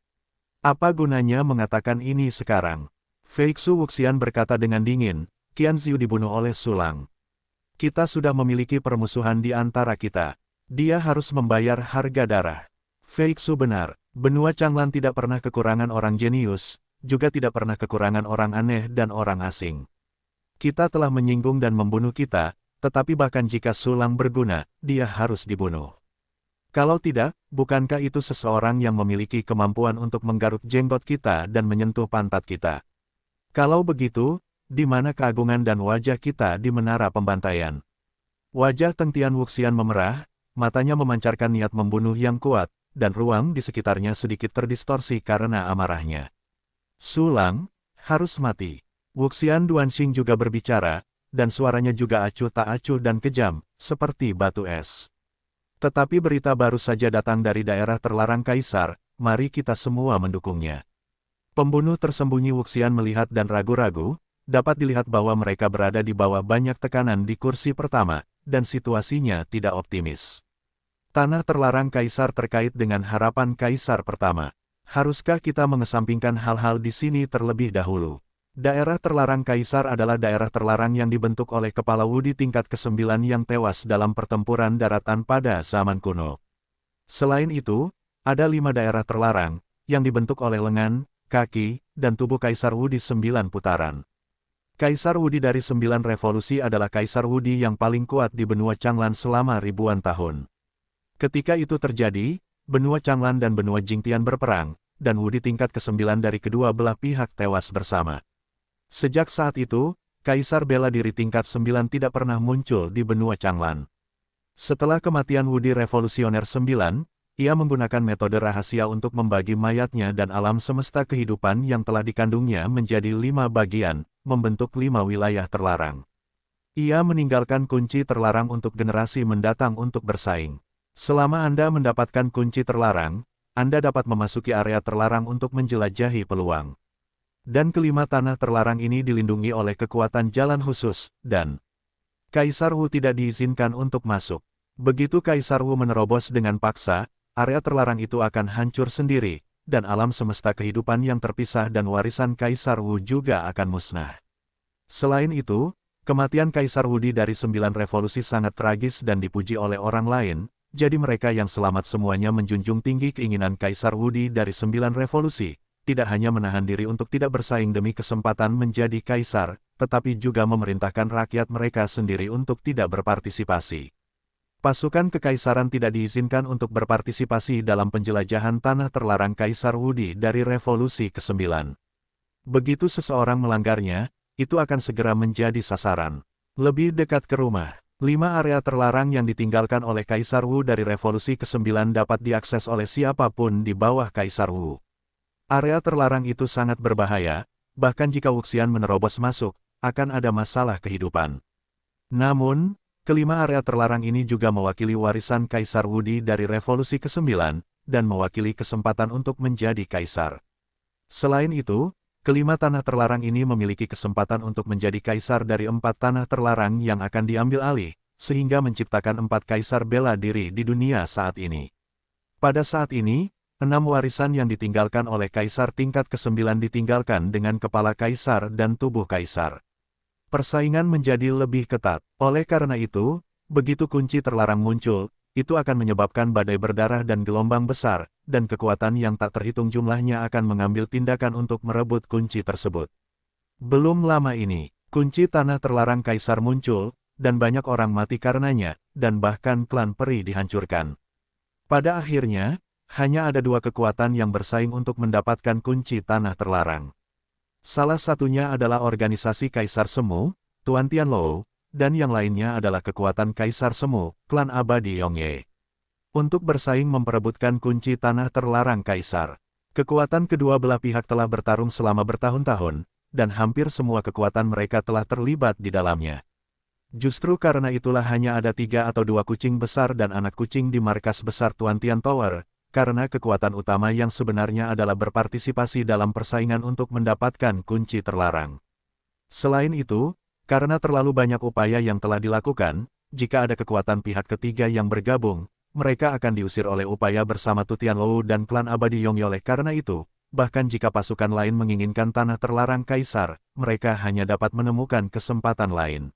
Apa gunanya mengatakan ini sekarang? Fei Xu Wuxian berkata dengan dingin, Qian Ziyu dibunuh oleh Su Lang. Kita sudah memiliki permusuhan di antara kita. Dia harus membayar harga darah. Fei Xu benar, benua Changlan tidak pernah kekurangan orang jenius, juga tidak pernah kekurangan orang aneh dan orang asing. Kita telah menyinggung dan membunuh kita, tetapi bahkan jika Su Lang berguna, dia harus dibunuh. Kalau tidak, bukankah itu seseorang yang memiliki kemampuan untuk menggaruk jenggot kita dan menyentuh pantat kita? Kalau begitu, di mana keagungan dan wajah kita di menara pembantaian? Wajah Teng Tian Wuxian memerah, matanya memancarkan niat membunuh yang kuat, dan ruang di sekitarnya sedikit terdistorsi karena amarahnya. Su Lang harus mati. Wuxian Duanxing juga berbicara, dan suaranya juga acuh tak acuh dan kejam, seperti batu es. Tetapi berita baru saja datang dari daerah terlarang Kaisar, mari kita semua mendukungnya. Pembunuh tersembunyi Wuxian melihat dan ragu-ragu, dapat dilihat bahwa mereka berada di bawah banyak tekanan di kursi pertama, dan situasinya tidak optimis. Tanah terlarang Kaisar terkait dengan harapan Kaisar pertama. Haruskah kita mengesampingkan hal-hal di sini terlebih dahulu? Daerah terlarang Kaisar adalah daerah terlarang yang dibentuk oleh kepala Wudi tingkat ke-9 yang tewas dalam pertempuran daratan pada zaman kuno. Selain itu, ada 5 daerah terlarang, yang dibentuk oleh lengan, kaki, dan tubuh Kaisar Wudi 9 putaran. Kaisar Wudi dari 9 revolusi adalah Kaisar Wudi yang paling kuat di benua Changlan selama ribuan tahun. Ketika itu terjadi, benua Changlan dan benua Jingtian berperang, dan Wudi tingkat ke-9 dari kedua belah pihak tewas bersama. Sejak saat itu, Kaisar bela diri tingkat 9 tidak pernah muncul di benua Changlan. Setelah kematian Wudi Revolusioner 9, ia menggunakan metode rahasia untuk membagi mayatnya dan alam semesta kehidupan yang telah dikandungnya menjadi 5 bagian, membentuk 5 wilayah terlarang. Ia meninggalkan kunci terlarang untuk generasi mendatang untuk bersaing. Selama Anda mendapatkan kunci terlarang, Anda dapat memasuki area terlarang untuk menjelajahi peluang. Dan kelima tanah terlarang ini dilindungi oleh kekuatan jalan khusus, dan Kaisar Wu tidak diizinkan untuk masuk. Begitu Kaisar Wu menerobos dengan paksa, area terlarang itu akan hancur sendiri, dan alam semesta kehidupan yang terpisah dan warisan Kaisar Wu juga akan musnah. Selain itu, kematian Kaisar Wudi dari 9 revolusi sangat tragis dan dipuji oleh orang lain, jadi mereka yang selamat semuanya menjunjung tinggi keinginan Kaisar Wudi dari 9 revolusi, tidak hanya menahan diri untuk tidak bersaing demi kesempatan menjadi kaisar, tetapi juga memerintahkan rakyat mereka sendiri untuk tidak berpartisipasi. Pasukan kekaisaran tidak diizinkan untuk berpartisipasi dalam penjelajahan tanah terlarang Kaisar Wudi dari revolusi ke-9. Begitu seseorang melanggarnya, itu akan segera menjadi sasaran. Lebih dekat ke rumah, 5 area terlarang yang ditinggalkan oleh Kaisar Wu dari revolusi ke-9 dapat diakses oleh siapapun di bawah Kaisar Wu. Area terlarang itu sangat berbahaya, bahkan jika Wuxian menerobos masuk, akan ada masalah kehidupan. Namun, kelima area terlarang ini juga mewakili warisan Kaisar Wudi dari revolusi ke-9, dan mewakili kesempatan untuk menjadi kaisar. Selain itu, kelima tanah terlarang ini memiliki kesempatan untuk menjadi kaisar dari 4 tanah terlarang yang akan diambil alih, sehingga menciptakan 4 kaisar bela diri di dunia saat ini. Pada saat ini, 6 warisan yang ditinggalkan oleh kaisar tingkat ke-9 ditinggalkan dengan kepala kaisar dan tubuh kaisar. Persaingan menjadi lebih ketat. Oleh karena itu, begitu kunci terlarang muncul, itu akan menyebabkan badai berdarah dan gelombang besar, dan kekuatan yang tak terhitung jumlahnya akan mengambil tindakan untuk merebut kunci tersebut. Belum lama ini, kunci tanah terlarang kaisar muncul, dan banyak orang mati karenanya, dan bahkan klan peri dihancurkan. Pada akhirnya, hanya ada dua kekuatan yang bersaing untuk mendapatkan kunci tanah terlarang. Salah satunya adalah organisasi Kaisar Semu, Tuan Tianlou, dan yang lainnya adalah kekuatan Kaisar Semu, klan abadi Yongye. Untuk bersaing memperebutkan kunci tanah terlarang Kaisar. Kekuatan kedua belah pihak telah bertarung selama bertahun-tahun, dan hampir semua kekuatan mereka telah terlibat di dalamnya. Justru karena itulah hanya ada 3 atau 2 kucing besar dan anak kucing di markas besar Tuan Tian Tower, karena kekuatan utama yang sebenarnya adalah berpartisipasi dalam persaingan untuk mendapatkan kunci terlarang. Selain itu, karena terlalu banyak upaya yang telah dilakukan, jika ada kekuatan pihak ketiga yang bergabung, mereka akan diusir oleh upaya bersama Tu Tianlou dan klan abadi Yongye. Oleh karena itu, bahkan jika pasukan lain menginginkan tanah terlarang Kaisar, mereka hanya dapat menemukan kesempatan lain.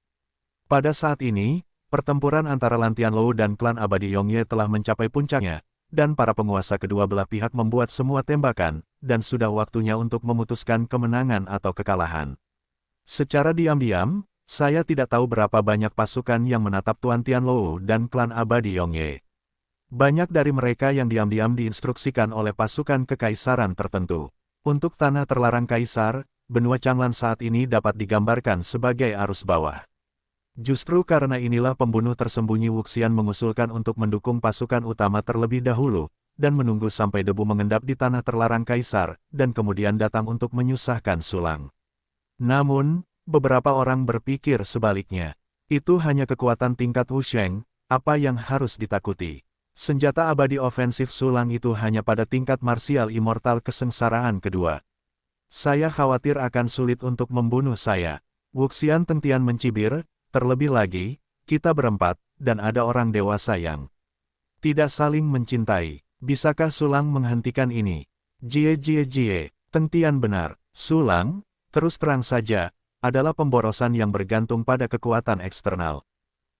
Pada saat ini, pertempuran antara Lan Tianlou dan klan abadi Yongye telah mencapai puncaknya, dan para penguasa kedua belah pihak membuat semua tembakan, dan sudah waktunya untuk memutuskan kemenangan atau kekalahan. Secara diam-diam, saya tidak tahu berapa banyak pasukan yang menatap Tuan Tianlou dan klan abadi Yongye. Banyak dari mereka yang diam-diam diinstruksikan oleh pasukan kekaisaran tertentu. Untuk tanah terlarang Kaisar, benua Changlan saat ini dapat digambarkan sebagai arus bawah. Justru karena inilah pembunuh tersembunyi Wuxian mengusulkan untuk mendukung pasukan utama terlebih dahulu, dan menunggu sampai debu mengendap di tanah terlarang Kaisar, dan kemudian datang untuk menyusahkan Sulang. Namun, beberapa orang berpikir sebaliknya. Itu hanya kekuatan tingkat Wusheng, apa yang harus ditakuti? Senjata abadi ofensif Sulang itu hanya pada tingkat marsial immortal kesengsaraan kedua. Saya khawatir akan sulit untuk membunuh saya. Wuxian Tengtian mencibir. Terlebih lagi, kita berempat, dan ada orang dewasa yang tidak saling mencintai. Bisakah Sulang menghentikan ini? Jie, Tengtian benar. Sulang, terus terang saja, adalah pemborosan yang bergantung pada kekuatan eksternal.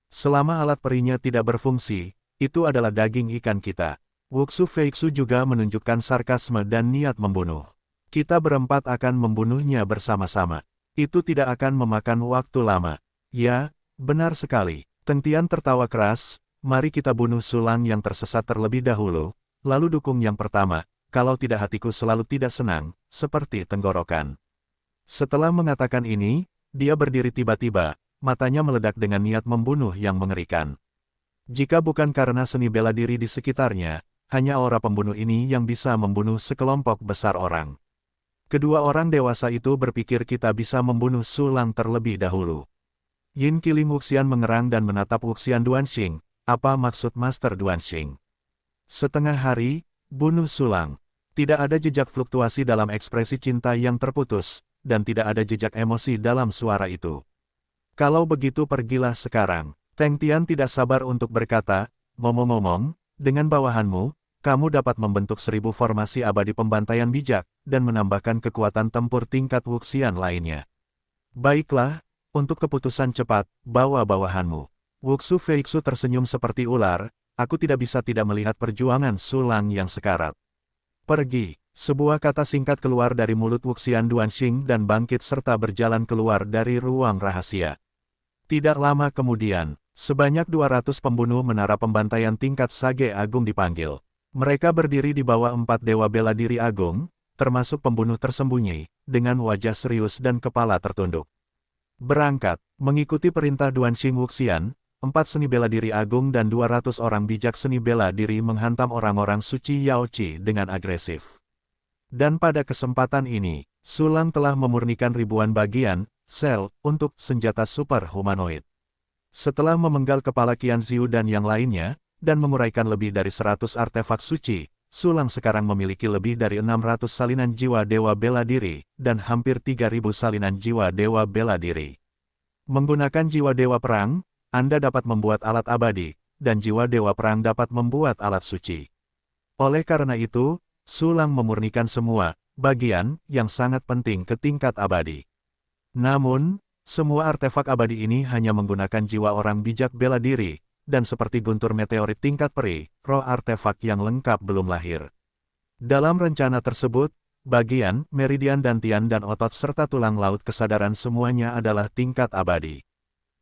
Selama alat perinya tidak berfungsi, itu adalah daging ikan kita. Wuxu Feixu juga menunjukkan sarkasme dan niat membunuh. Kita berempat akan membunuhnya bersama-sama. Itu tidak akan memakan waktu lama. Ya, benar sekali. Tengtian tertawa keras, mari kita bunuh Sulang yang tersesat terlebih dahulu, lalu dukung yang pertama, kalau tidak hatiku selalu tidak senang, seperti tenggorokan. Setelah mengatakan ini, dia berdiri tiba-tiba, matanya meledak dengan niat membunuh yang mengerikan. Jika bukan karena seni bela diri di sekitarnya, hanya aura pembunuh ini yang bisa membunuh sekelompok besar orang. Kedua orang dewasa itu berpikir kita bisa membunuh Sulang terlebih dahulu. Yin Qiling Wuxian mengerang dan menatap Wuxian Duanxing, apa maksud Master Duanxing? Setengah hari, bunuh Sulang. Tidak ada jejak fluktuasi dalam ekspresi cinta yang terputus, dan tidak ada jejak emosi dalam suara itu. Kalau begitu pergilah sekarang. Tengtian tidak sabar untuk berkata, ngomong-ngomong, dengan bawahanmu, kamu dapat membentuk 1000 formasi abadi pembantaian bijak, dan menambahkan kekuatan tempur tingkat Wuxian lainnya. Baiklah, untuk keputusan cepat, bawa bawahanmu. Wuxu Feixu tersenyum seperti ular, aku tidak bisa tidak melihat perjuangan Sulang yang sekarat. Pergi, sebuah kata singkat keluar dari mulut Wuxian Duanxing dan bangkit serta berjalan keluar dari ruang rahasia. Tidak lama kemudian, sebanyak 200 pembunuh menara pembantaian tingkat Sage Agung dipanggil. Mereka berdiri di bawah 4 dewa bela diri agung, termasuk pembunuh tersembunyi, dengan wajah serius dan kepala tertunduk. Berangkat, mengikuti perintah Duanxing Wuxian, 4 seni bela diri agung dan 200 orang bijak seni bela diri menghantam orang-orang suci Yaoqi dengan agresif. Dan pada kesempatan ini, Sulang telah memurnikan ribuan bagian, sel, untuk senjata super humanoid. Setelah memenggal kepala Qianziu dan yang lainnya, dan menguraikan lebih dari 100 artefak suci, Sulang sekarang memiliki lebih dari 600 salinan jiwa dewa bela diri, dan hampir 3000 salinan jiwa dewa bela diri. Menggunakan jiwa dewa perang, Anda dapat membuat alat abadi, dan jiwa dewa perang dapat membuat alat suci. Oleh karena itu, Sulang memurnikan semua bagian yang sangat penting ke tingkat abadi. Namun, semua artefak abadi ini hanya menggunakan jiwa orang bijak bela diri, dan seperti guntur meteorit tingkat peri, roh artefak yang lengkap belum lahir. Dalam rencana tersebut, bagian, meridian dantian dan otot serta tulang laut kesadaran semuanya adalah tingkat abadi.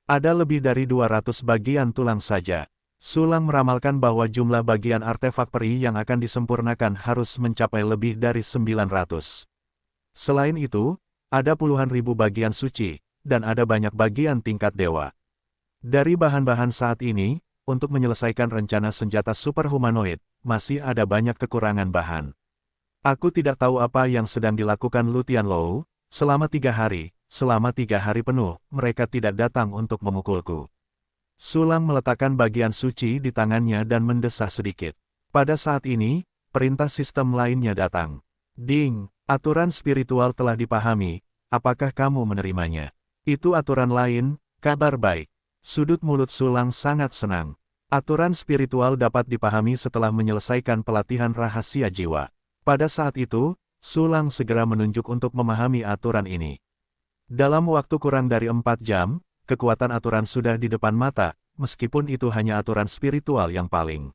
Ada lebih dari 200 bagian tulang saja. Sulang meramalkan bahwa jumlah bagian artefak peri yang akan disempurnakan harus mencapai lebih dari 900. Selain itu, ada puluhan ribu bagian suci, dan ada banyak bagian tingkat dewa. Dari bahan-bahan saat ini, untuk menyelesaikan rencana senjata superhumanoid, masih ada banyak kekurangan bahan. Aku tidak tahu apa yang sedang dilakukan Lu Tianlou, selama 3 hari penuh, mereka tidak datang untuk memukulku. Sulang meletakkan bagian suci di tangannya dan mendesah sedikit. Pada saat ini, perintah sistem lainnya datang. Ding, aturan spiritual telah dipahami, apakah kamu menerimanya? Itu aturan lain, kabar baik. Sudut mulut Sulang sangat senang. Aturan spiritual dapat dipahami setelah menyelesaikan pelatihan rahasia jiwa. Pada saat itu, Sulang segera menunjuk untuk memahami aturan ini. Dalam waktu kurang dari 4 jam, kekuatan aturan sudah di depan mata, meskipun itu hanya aturan spiritual yang paling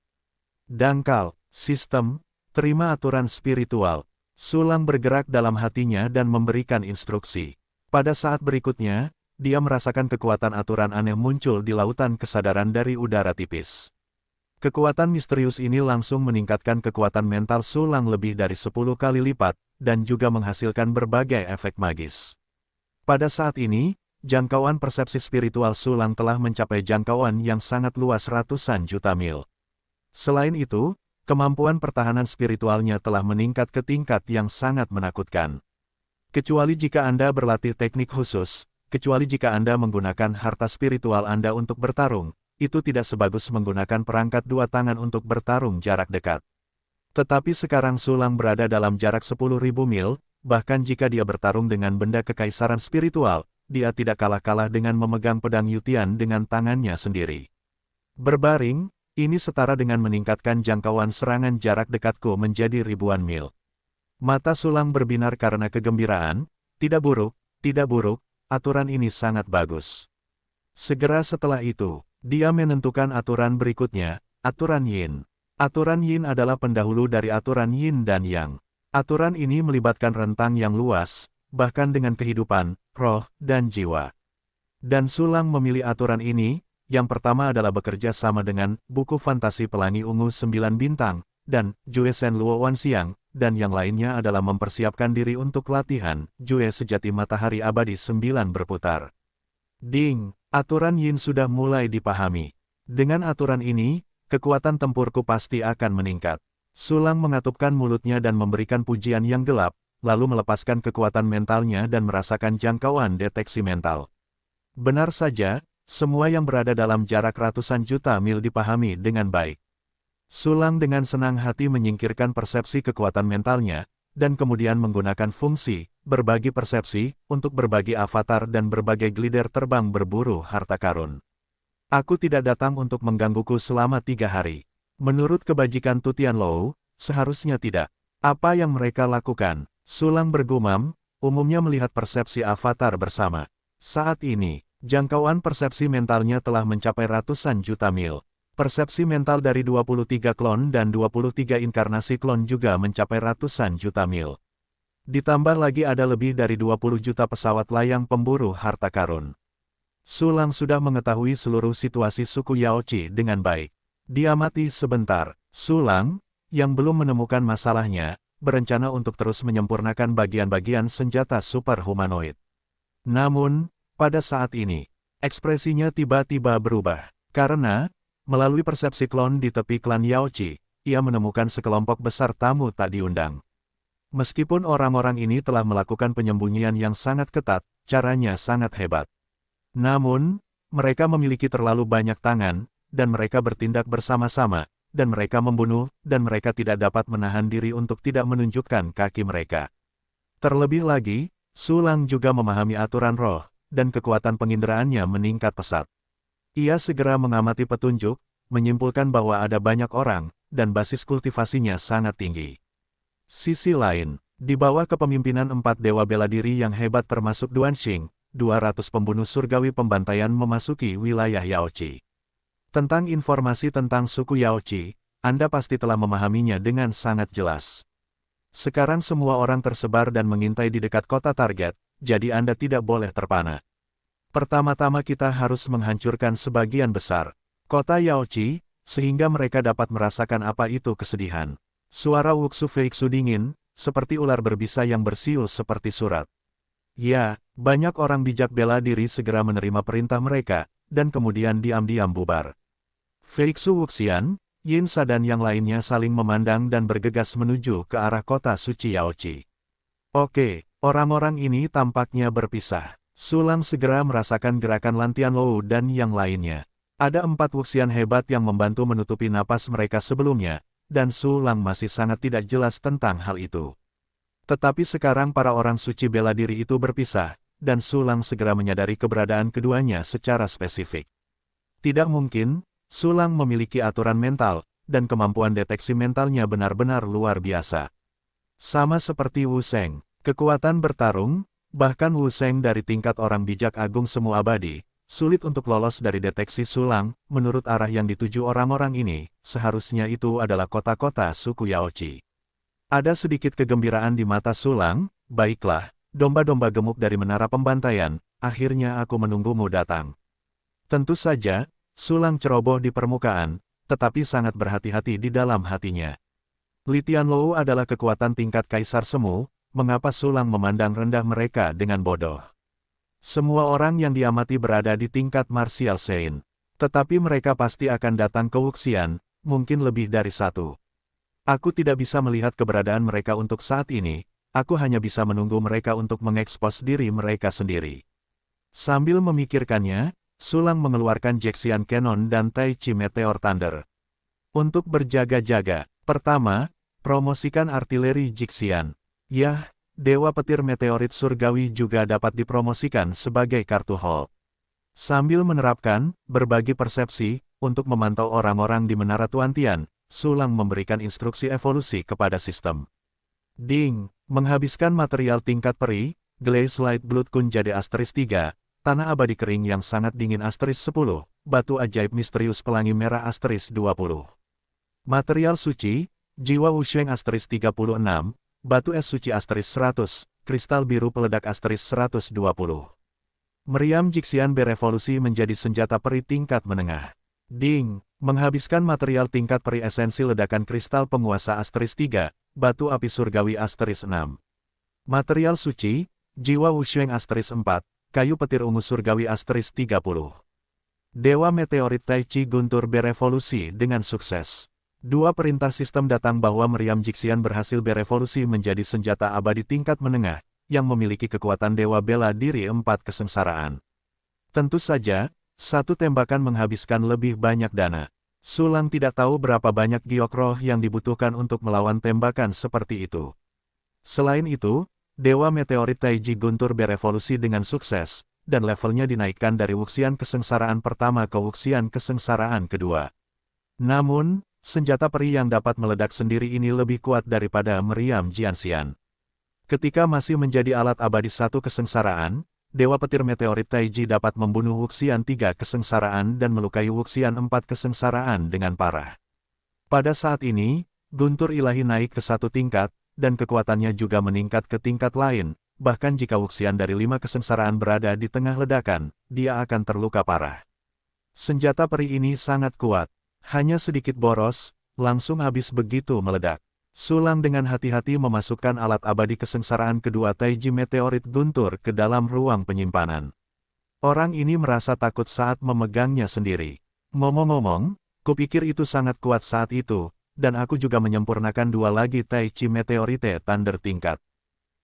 dangkal. Sistem, terima aturan spiritual. Sulang bergerak dalam hatinya dan memberikan instruksi. Pada saat berikutnya, dia merasakan kekuatan aturan aneh muncul di lautan kesadaran dari udara tipis. Kekuatan misterius ini langsung meningkatkan kekuatan mental Sulang lebih dari 10 kali lipat, dan juga menghasilkan berbagai efek magis. Pada saat ini, jangkauan persepsi spiritual Sulang telah mencapai jangkauan yang sangat luas ratusan juta mil. Selain itu, kemampuan pertahanan spiritualnya telah meningkat ke tingkat yang sangat menakutkan. Kecuali jika Anda berlatih teknik khusus, kecuali jika Anda menggunakan harta spiritual Anda untuk bertarung, itu tidak sebagus menggunakan perangkat 2 tangan untuk bertarung jarak dekat. Tetapi sekarang Sulang berada dalam jarak 10.000 mil, bahkan jika dia bertarung dengan benda kekaisaran spiritual, dia tidak kalah-kalah dengan memegang pedang Yutian dengan tangannya sendiri. Berbaring, ini setara dengan meningkatkan jangkauan serangan jarak dekatku menjadi ribuan mil. Mata Sulang berbinar karena kegembiraan. Tidak buruk, tidak buruk. Aturan ini sangat bagus. Segera setelah itu, dia menentukan aturan berikutnya, aturan Yin. Aturan Yin adalah pendahulu dari aturan Yin dan Yang. Aturan ini melibatkan rentang yang luas, bahkan dengan kehidupan, roh, dan jiwa. Dan Sulang memilih aturan ini, yang pertama adalah bekerja sama dengan buku fantasi Pelangi Ungu 9 Bintang, dan Jue Shen Luo Wan Xiang, dan yang lainnya adalah mempersiapkan diri untuk latihan, Jue Sejati Matahari Abadi 9 berputar. Ding, aturan Yin sudah mulai dipahami. Dengan aturan ini, kekuatan tempurku pasti akan meningkat. Sulang mengatupkan mulutnya dan memberikan pujian yang gelap, lalu melepaskan kekuatan mentalnya dan merasakan jangkauan deteksi mental. Benar saja, semua yang berada dalam jarak ratusan juta mil dipahami dengan baik. Sulang dengan senang hati menyingkirkan persepsi kekuatan mentalnya, dan kemudian menggunakan fungsi, berbagi persepsi, untuk berbagi avatar dan berbagai glider terbang berburu harta karun. Aku tidak datang untuk menggangguku selama 3 hari. Menurut kebajikan Tu Tianlou, seharusnya tidak. Apa yang mereka lakukan? Sulang bergumam, umumnya melihat persepsi avatar bersama. Saat ini, jangkauan persepsi mentalnya telah mencapai ratusan juta mil. Persepsi mental dari 23 klon dan 23 inkarnasi klon juga mencapai ratusan juta mil. Ditambah lagi ada lebih dari 20 juta pesawat layang pemburu harta karun. Sulang sudah mengetahui seluruh situasi suku Yaochi dengan baik. Diamati sebentar. Sulang, yang belum menemukan masalahnya, berencana untuk terus menyempurnakan bagian-bagian senjata superhumanoid. Namun, pada saat ini, ekspresinya tiba-tiba berubah. Karena, melalui persepsi klon di tepi klan Yaochi, ia menemukan sekelompok besar tamu tak diundang. Meskipun orang-orang ini telah melakukan penyembunyian yang sangat ketat, caranya sangat hebat. Namun, mereka memiliki terlalu banyak tangan, dan mereka bertindak bersama-sama, dan mereka membunuh, dan mereka tidak dapat menahan diri untuk tidak menunjukkan kaki mereka. Terlebih lagi, Sulang juga memahami aturan roh, dan kekuatan penginderaannya meningkat pesat. Ia segera mengamati petunjuk, menyimpulkan bahwa ada banyak orang, dan basis kultivasinya sangat tinggi. Sisi lain, di bawah kepemimpinan 4 dewa bela diri yang hebat termasuk Duanxing, 200 pembunuh surgawi pembantaian memasuki wilayah Yaochi. Tentang informasi tentang suku Yaochi, Anda pasti telah memahaminya dengan sangat jelas. Sekarang semua orang tersebar dan mengintai di dekat kota target, jadi Anda tidak boleh terpana. Pertama-tama kita harus menghancurkan sebagian besar kota Yaochi, sehingga mereka dapat merasakan apa itu kesedihan. Suara Wuxu Feixu dingin, seperti ular berbisa yang bersiul seperti surat. Ya, banyak orang bijak bela diri segera menerima perintah mereka, dan kemudian diam-diam bubar. Feixu Wuxian, Yin Sa dan yang lainnya saling memandang dan bergegas menuju ke arah kota suci Yaochi. Oke, orang-orang ini tampaknya berpisah. Sulang segera merasakan gerakan Lantian Lou dan yang lainnya. Ada 4 Wuxian hebat yang membantu menutupi napas mereka sebelumnya, dan Sulang masih sangat tidak jelas tentang hal itu. Tetapi sekarang para orang suci bela diri itu berpisah, dan Sulang segera menyadari keberadaan keduanya secara spesifik. Tidak mungkin, Sulang memiliki aturan mental, dan kemampuan deteksi mentalnya benar-benar luar biasa. Sama seperti Wu Sheng, kekuatan bertarung, bahkan Wu Sheng dari tingkat orang bijak agung semu abadi, sulit untuk lolos dari deteksi Sulang. Menurut arah yang dituju orang-orang ini, seharusnya itu adalah kota-kota suku Yaochi. Ada sedikit kegembiraan di mata Sulang. Baiklah, domba-domba gemuk dari menara pembantaian, akhirnya aku menunggumu datang. Tentu saja, Sulang ceroboh di permukaan, tetapi sangat berhati-hati di dalam hatinya. Li Tianlou adalah kekuatan tingkat kaisar semu, mengapa Sulang memandang rendah mereka dengan bodoh? Semua orang yang diamati berada di tingkat martial Sein. Tetapi mereka pasti akan datang ke Wuxian, mungkin lebih dari satu. Aku tidak bisa melihat keberadaan mereka untuk saat ini, aku hanya bisa menunggu mereka untuk mengekspos diri mereka sendiri. Sambil memikirkannya, Sulang mengeluarkan Jexian Cannon dan Tai Chi Meteor Thunder. Untuk berjaga-jaga, pertama, promosikan artileri Jixian. Yah, Dewa Petir Meteorit Surgawi juga dapat dipromosikan sebagai kartu hall. Sambil menerapkan berbagi persepsi untuk memantau orang-orang di Menara Tuantian, Sulang memberikan instruksi evolusi kepada sistem. Ding, menghabiskan material tingkat peri, Glaze Light Blood Kun jadi asterisk 3, Tanah Abadi Kering yang sangat dingin asterisk 10, Batu Ajaib Misterius Pelangi Merah asterisk 20. Material Suci, Jiwa Wusheng asterisk 36, Batu Es Suci asterisk 100, Kristal Biru Peledak asterisk 120. Meriam Jixian berevolusi menjadi senjata peri tingkat menengah. Ding, menghabiskan material tingkat peri esensi ledakan kristal penguasa asterisk 3, Batu Api Surgawi asterisk 6. Material Suci, Jiwa Wusheng asterisk 4, Kayu Petir Ungu Surgawi asterisk 30. Dewa Meteorit Tai Chi Guntur berevolusi dengan sukses. 2 perintah sistem datang bahwa meriam Jixian berhasil berevolusi menjadi senjata abadi tingkat menengah, yang memiliki kekuatan dewa bela diri 4 kesengsaraan. Tentu saja, satu tembakan menghabiskan lebih banyak dana. Sulang tidak tahu berapa banyak giok roh yang dibutuhkan untuk melawan tembakan seperti itu. Selain itu, Dewa Meteorit Taiji Guntur berevolusi dengan sukses, dan levelnya dinaikkan dari Wuxian kesengsaraan pertama ke Wuxian kesengsaraan kedua. Namun, senjata peri yang dapat meledak sendiri ini lebih kuat daripada meriam Jianxian. Ketika masih menjadi alat abadi 1 kesengsaraan, Dewa Petir Meteorit Taiji dapat membunuh Wuxian 3 kesengsaraan dan melukai Wuxian 4 kesengsaraan dengan parah. Pada saat ini, Guntur Ilahi naik ke 1 tingkat, dan kekuatannya juga meningkat ke tingkat lain, bahkan jika Wuxian dari 5 kesengsaraan berada di tengah ledakan, dia akan terluka parah. Senjata peri ini sangat kuat, hanya sedikit boros, langsung habis begitu meledak. Sulang dengan hati-hati memasukkan alat abadi kesengsaraan kedua Taiji Meteorit Guntur ke dalam ruang penyimpanan. Orang ini merasa takut saat memegangnya sendiri. Ngomong-ngomong, kupikir itu sangat kuat saat itu, dan aku juga menyempurnakan 2 lagi Tai Chi Meteorite Thunder tingkat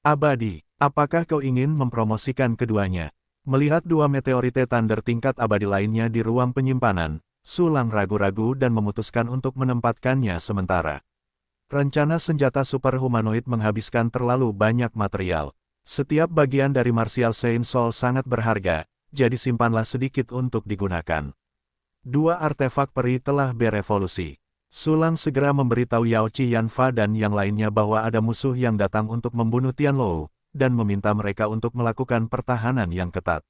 abadi. Apakah kau ingin mempromosikan keduanya? Melihat 2 Meteorite Thunder tingkat abadi lainnya di ruang penyimpanan, Sulang ragu-ragu dan memutuskan untuk menempatkannya sementara. Rencana senjata super humanoid menghabiskan terlalu banyak material. Setiap bagian dari Martial Saint Soul sangat berharga, jadi simpanlah sedikit untuk digunakan. 2 artefak peri telah berevolusi. Sulang segera memberitahu Yao Qi Yanfa dan yang lainnya bahwa ada musuh yang datang untuk membunuh Tianlou, dan meminta mereka untuk melakukan pertahanan yang ketat.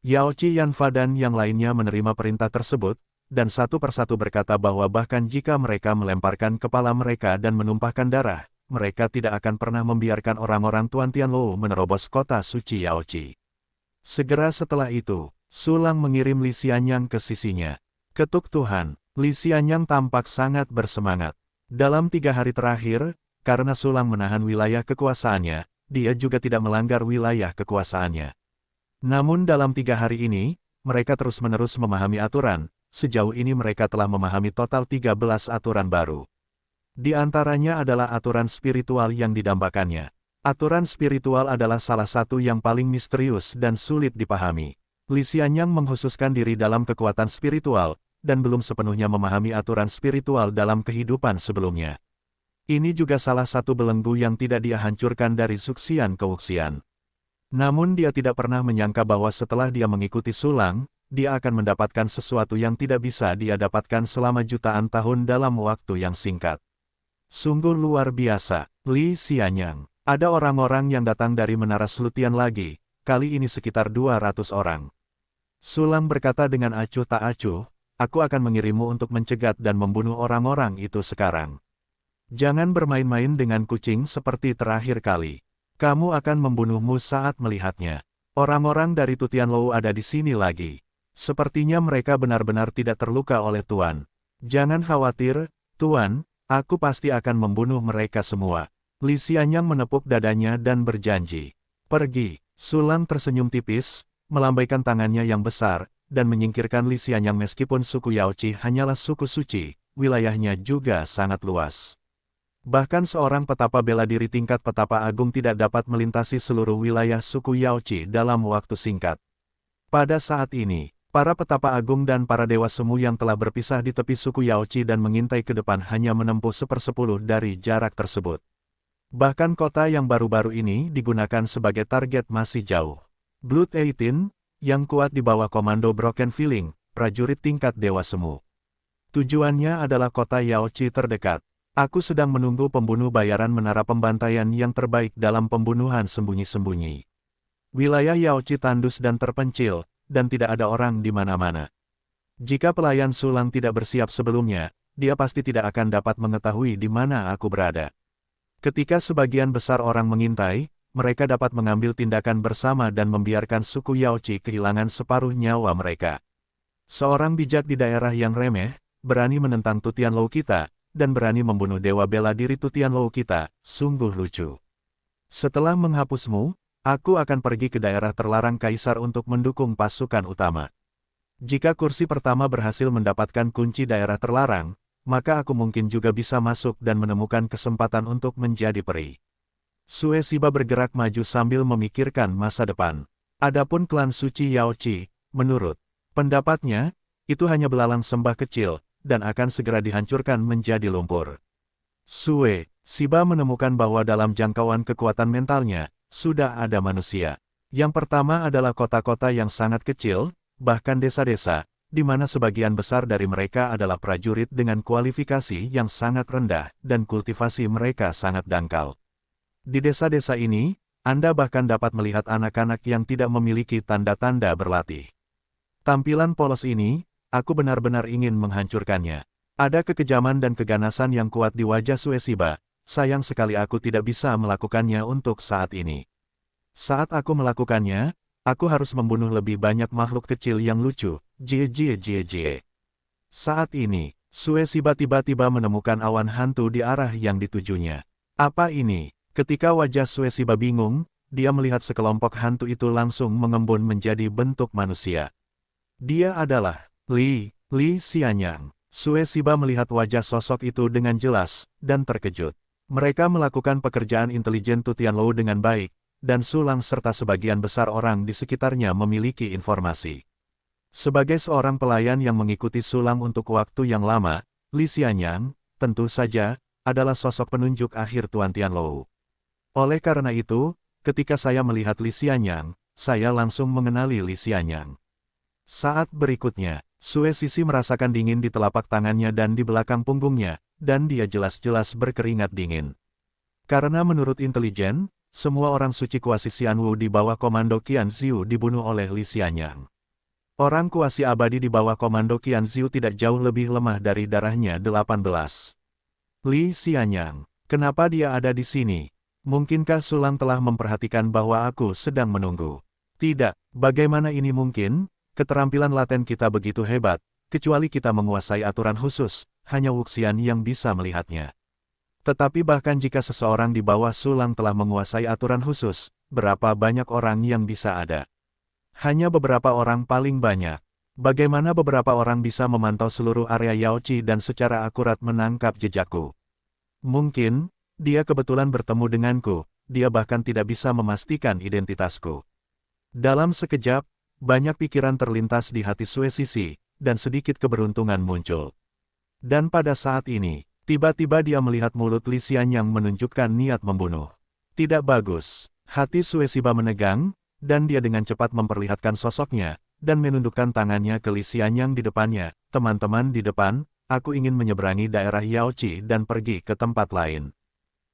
Yao Qi Yanfa dan yang lainnya menerima perintah tersebut, dan satu persatu berkata bahwa bahkan jika mereka melemparkan kepala mereka dan menumpahkan darah, mereka tidak akan pernah membiarkan orang-orang Tuan Tianlou menerobos kota suci Yaoqi. Segera setelah itu, Su Lang mengirim Li Xianyang ke sisinya. Ketuk Tuhan, Li Xianyang tampak sangat bersemangat. Dalam 3 hari terakhir, karena Su Lang menahan wilayah kekuasaannya, dia juga tidak melanggar wilayah kekuasaannya. Namun dalam 3 hari ini, mereka terus-menerus memahami aturan. Sejauh ini mereka telah memahami total 13 aturan baru. Di antaranya adalah aturan spiritual yang didambakannya. Aturan spiritual adalah salah satu yang paling misterius dan sulit dipahami. Li Xianyang menghususkan diri dalam kekuatan spiritual, dan belum sepenuhnya memahami aturan spiritual dalam kehidupan sebelumnya. Ini juga salah satu belenggu yang tidak dia hancurkan dari Zuxian ke Wuxian. Namun dia tidak pernah menyangka bahwa setelah dia mengikuti Su Lang, dia akan mendapatkan sesuatu yang tidak bisa dia dapatkan selama jutaan tahun dalam waktu yang singkat. Sungguh luar biasa, Li Xianyang. Ada orang-orang yang datang dari Menara Selutian lagi, kali ini sekitar 200 orang. Su Lang berkata dengan acuh tak acuh, aku akan mengirimmu untuk mencegat dan membunuh orang-orang itu sekarang. Jangan bermain-main dengan kucing seperti terakhir kali. Kamu akan membunuhmu saat melihatnya. Orang-orang dari Tu Tianlou ada di sini lagi. Sepertinya mereka benar-benar tidak terluka oleh Tuan. Jangan khawatir, Tuan, aku pasti akan membunuh mereka semua. Li Xianyang menepuk dadanya dan berjanji. Pergi. Su Lang tersenyum tipis, melambaikan tangannya yang besar, dan menyingkirkan Li Xianyang meskipun suku Yaoqi hanyalah suku suci, wilayahnya juga sangat luas. Bahkan seorang petapa bela diri tingkat petapa agung tidak dapat melintasi seluruh wilayah suku Yaoqi dalam waktu singkat. Pada saat ini, para petapa agung dan para dewa semu yang telah berpisah di tepi suku Yaoqi dan mengintai ke depan hanya menempuh 1/10 dari jarak tersebut. Bahkan kota yang baru-baru ini digunakan sebagai target masih jauh. Blood 18, yang kuat di bawah komando Broken Feeling, prajurit tingkat dewa semu. Tujuannya adalah kota Yaoqi terdekat. Aku sedang menunggu pembunuh bayaran menara pembantaian yang terbaik dalam pembunuhan sembunyi-sembunyi. Wilayah Yaoqi tandus dan terpencil, dan tidak ada orang di mana-mana. Jika pelayan Su Lang tidak bersiap sebelumnya, dia pasti tidak akan dapat mengetahui di mana aku berada. Ketika sebagian besar orang mengintai, mereka dapat mengambil tindakan bersama dan membiarkan suku Yaoqi kehilangan separuh nyawa mereka. Seorang bijak di daerah yang remeh, berani menentang Tu Tianlou kita, dan berani membunuh dewa bela diri Tu Tianlou kita, sungguh lucu. Setelah menghapusmu, aku akan pergi ke daerah terlarang Kaisar untuk mendukung pasukan utama. Jika kursi pertama berhasil mendapatkan kunci daerah terlarang, maka aku mungkin juga bisa masuk dan menemukan kesempatan untuk menjadi peri. Sue Siba bergerak maju sambil memikirkan masa depan. Adapun klan suci Yaoqi, menurut pendapatnya, itu hanya belalang sembah kecil, dan akan segera dihancurkan menjadi lumpur. Sue Siba menemukan bahwa dalam jangkauan kekuatan mentalnya, sudah ada manusia. Yang pertama adalah kota-kota yang sangat kecil, bahkan desa-desa, di mana sebagian besar dari mereka adalah prajurit dengan kualifikasi yang sangat rendah, dan kultivasi mereka sangat dangkal. Di desa-desa ini, Anda bahkan dapat melihat anak-anak yang tidak memiliki tanda-tanda berlatih. Tampilan polos ini, aku benar-benar ingin menghancurkannya. Ada kekejaman dan keganasan yang kuat di wajah Sue Siba. Sayang sekali aku tidak bisa melakukannya untuk saat ini. Saat aku melakukannya, aku harus membunuh lebih banyak makhluk kecil yang lucu, jie. Saat ini, Sue Siba tiba-tiba menemukan awan hantu di arah yang ditujunya. Apa ini? Ketika wajah Sue Siba bingung, dia melihat sekelompok hantu itu langsung mengembun menjadi bentuk manusia. Dia adalah Li Xianyang. Sue Siba melihat wajah sosok itu dengan jelas, dan terkejut. Mereka melakukan pekerjaan intelijen Tu Tianlou dengan baik, dan Su Lang serta sebagian besar orang di sekitarnya memiliki informasi. Sebagai seorang pelayan yang mengikuti Su Lang untuk waktu yang lama, Li Xianyang, tentu saja, adalah sosok penunjuk akhir Tuan Tianlou. Oleh karena itu, ketika saya melihat Li Xianyang, saya langsung mengenali Li Xianyang. Saat berikutnya, Sue Sisi merasakan dingin di telapak tangannya dan di belakang punggungnya, dan dia jelas-jelas berkeringat dingin. Karena menurut intelijen, semua orang suci kuasi Xianwu di bawah komando Qian Ziyu dibunuh oleh Li Xianyang. Orang kuasi abadi di bawah komando Qian Ziyu tidak jauh lebih lemah dari darahnya 18. Li Xianyang. Kenapa dia ada di sini? Mungkinkah Sulang telah memperhatikan bahwa aku sedang menunggu? Tidak, bagaimana ini mungkin? Keterampilan laten kita begitu hebat, kecuali kita menguasai aturan khusus, hanya Wuxian yang bisa melihatnya. Tetapi bahkan jika seseorang di bawah Sulang telah menguasai aturan khusus, berapa banyak orang yang bisa ada? Hanya beberapa orang paling banyak. Bagaimana beberapa orang bisa memantau seluruh area Yaoqi dan secara akurat menangkap jejakku? Mungkin, dia kebetulan bertemu denganku, dia bahkan tidak bisa memastikan identitasku. Dalam sekejap, banyak pikiran terlintas di hati Sue Sisi, dan sedikit keberuntungan muncul. Dan pada saat ini, tiba-tiba dia melihat mulut Li Xian yang menunjukkan niat membunuh. Tidak bagus. Hati Sue Siba menegang, dan dia dengan cepat memperlihatkan sosoknya, dan menundukkan tangannya ke Li Xian yang di depannya. Teman-teman di depan, aku ingin menyeberangi daerah Yaoqi dan pergi ke tempat lain.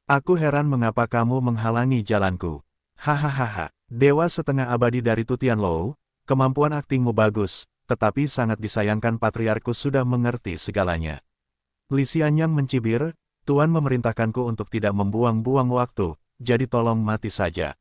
Aku heran mengapa kamu menghalangi jalanku. Hahaha, dewa setengah abadi dari Tutianlou, kemampuan aktingmu bagus, tetapi sangat disayangkan patriarkus sudah mengerti segalanya. Li Xianyang mencibir, Tuan memerintahkanku untuk tidak membuang-buang waktu, jadi tolong mati saja.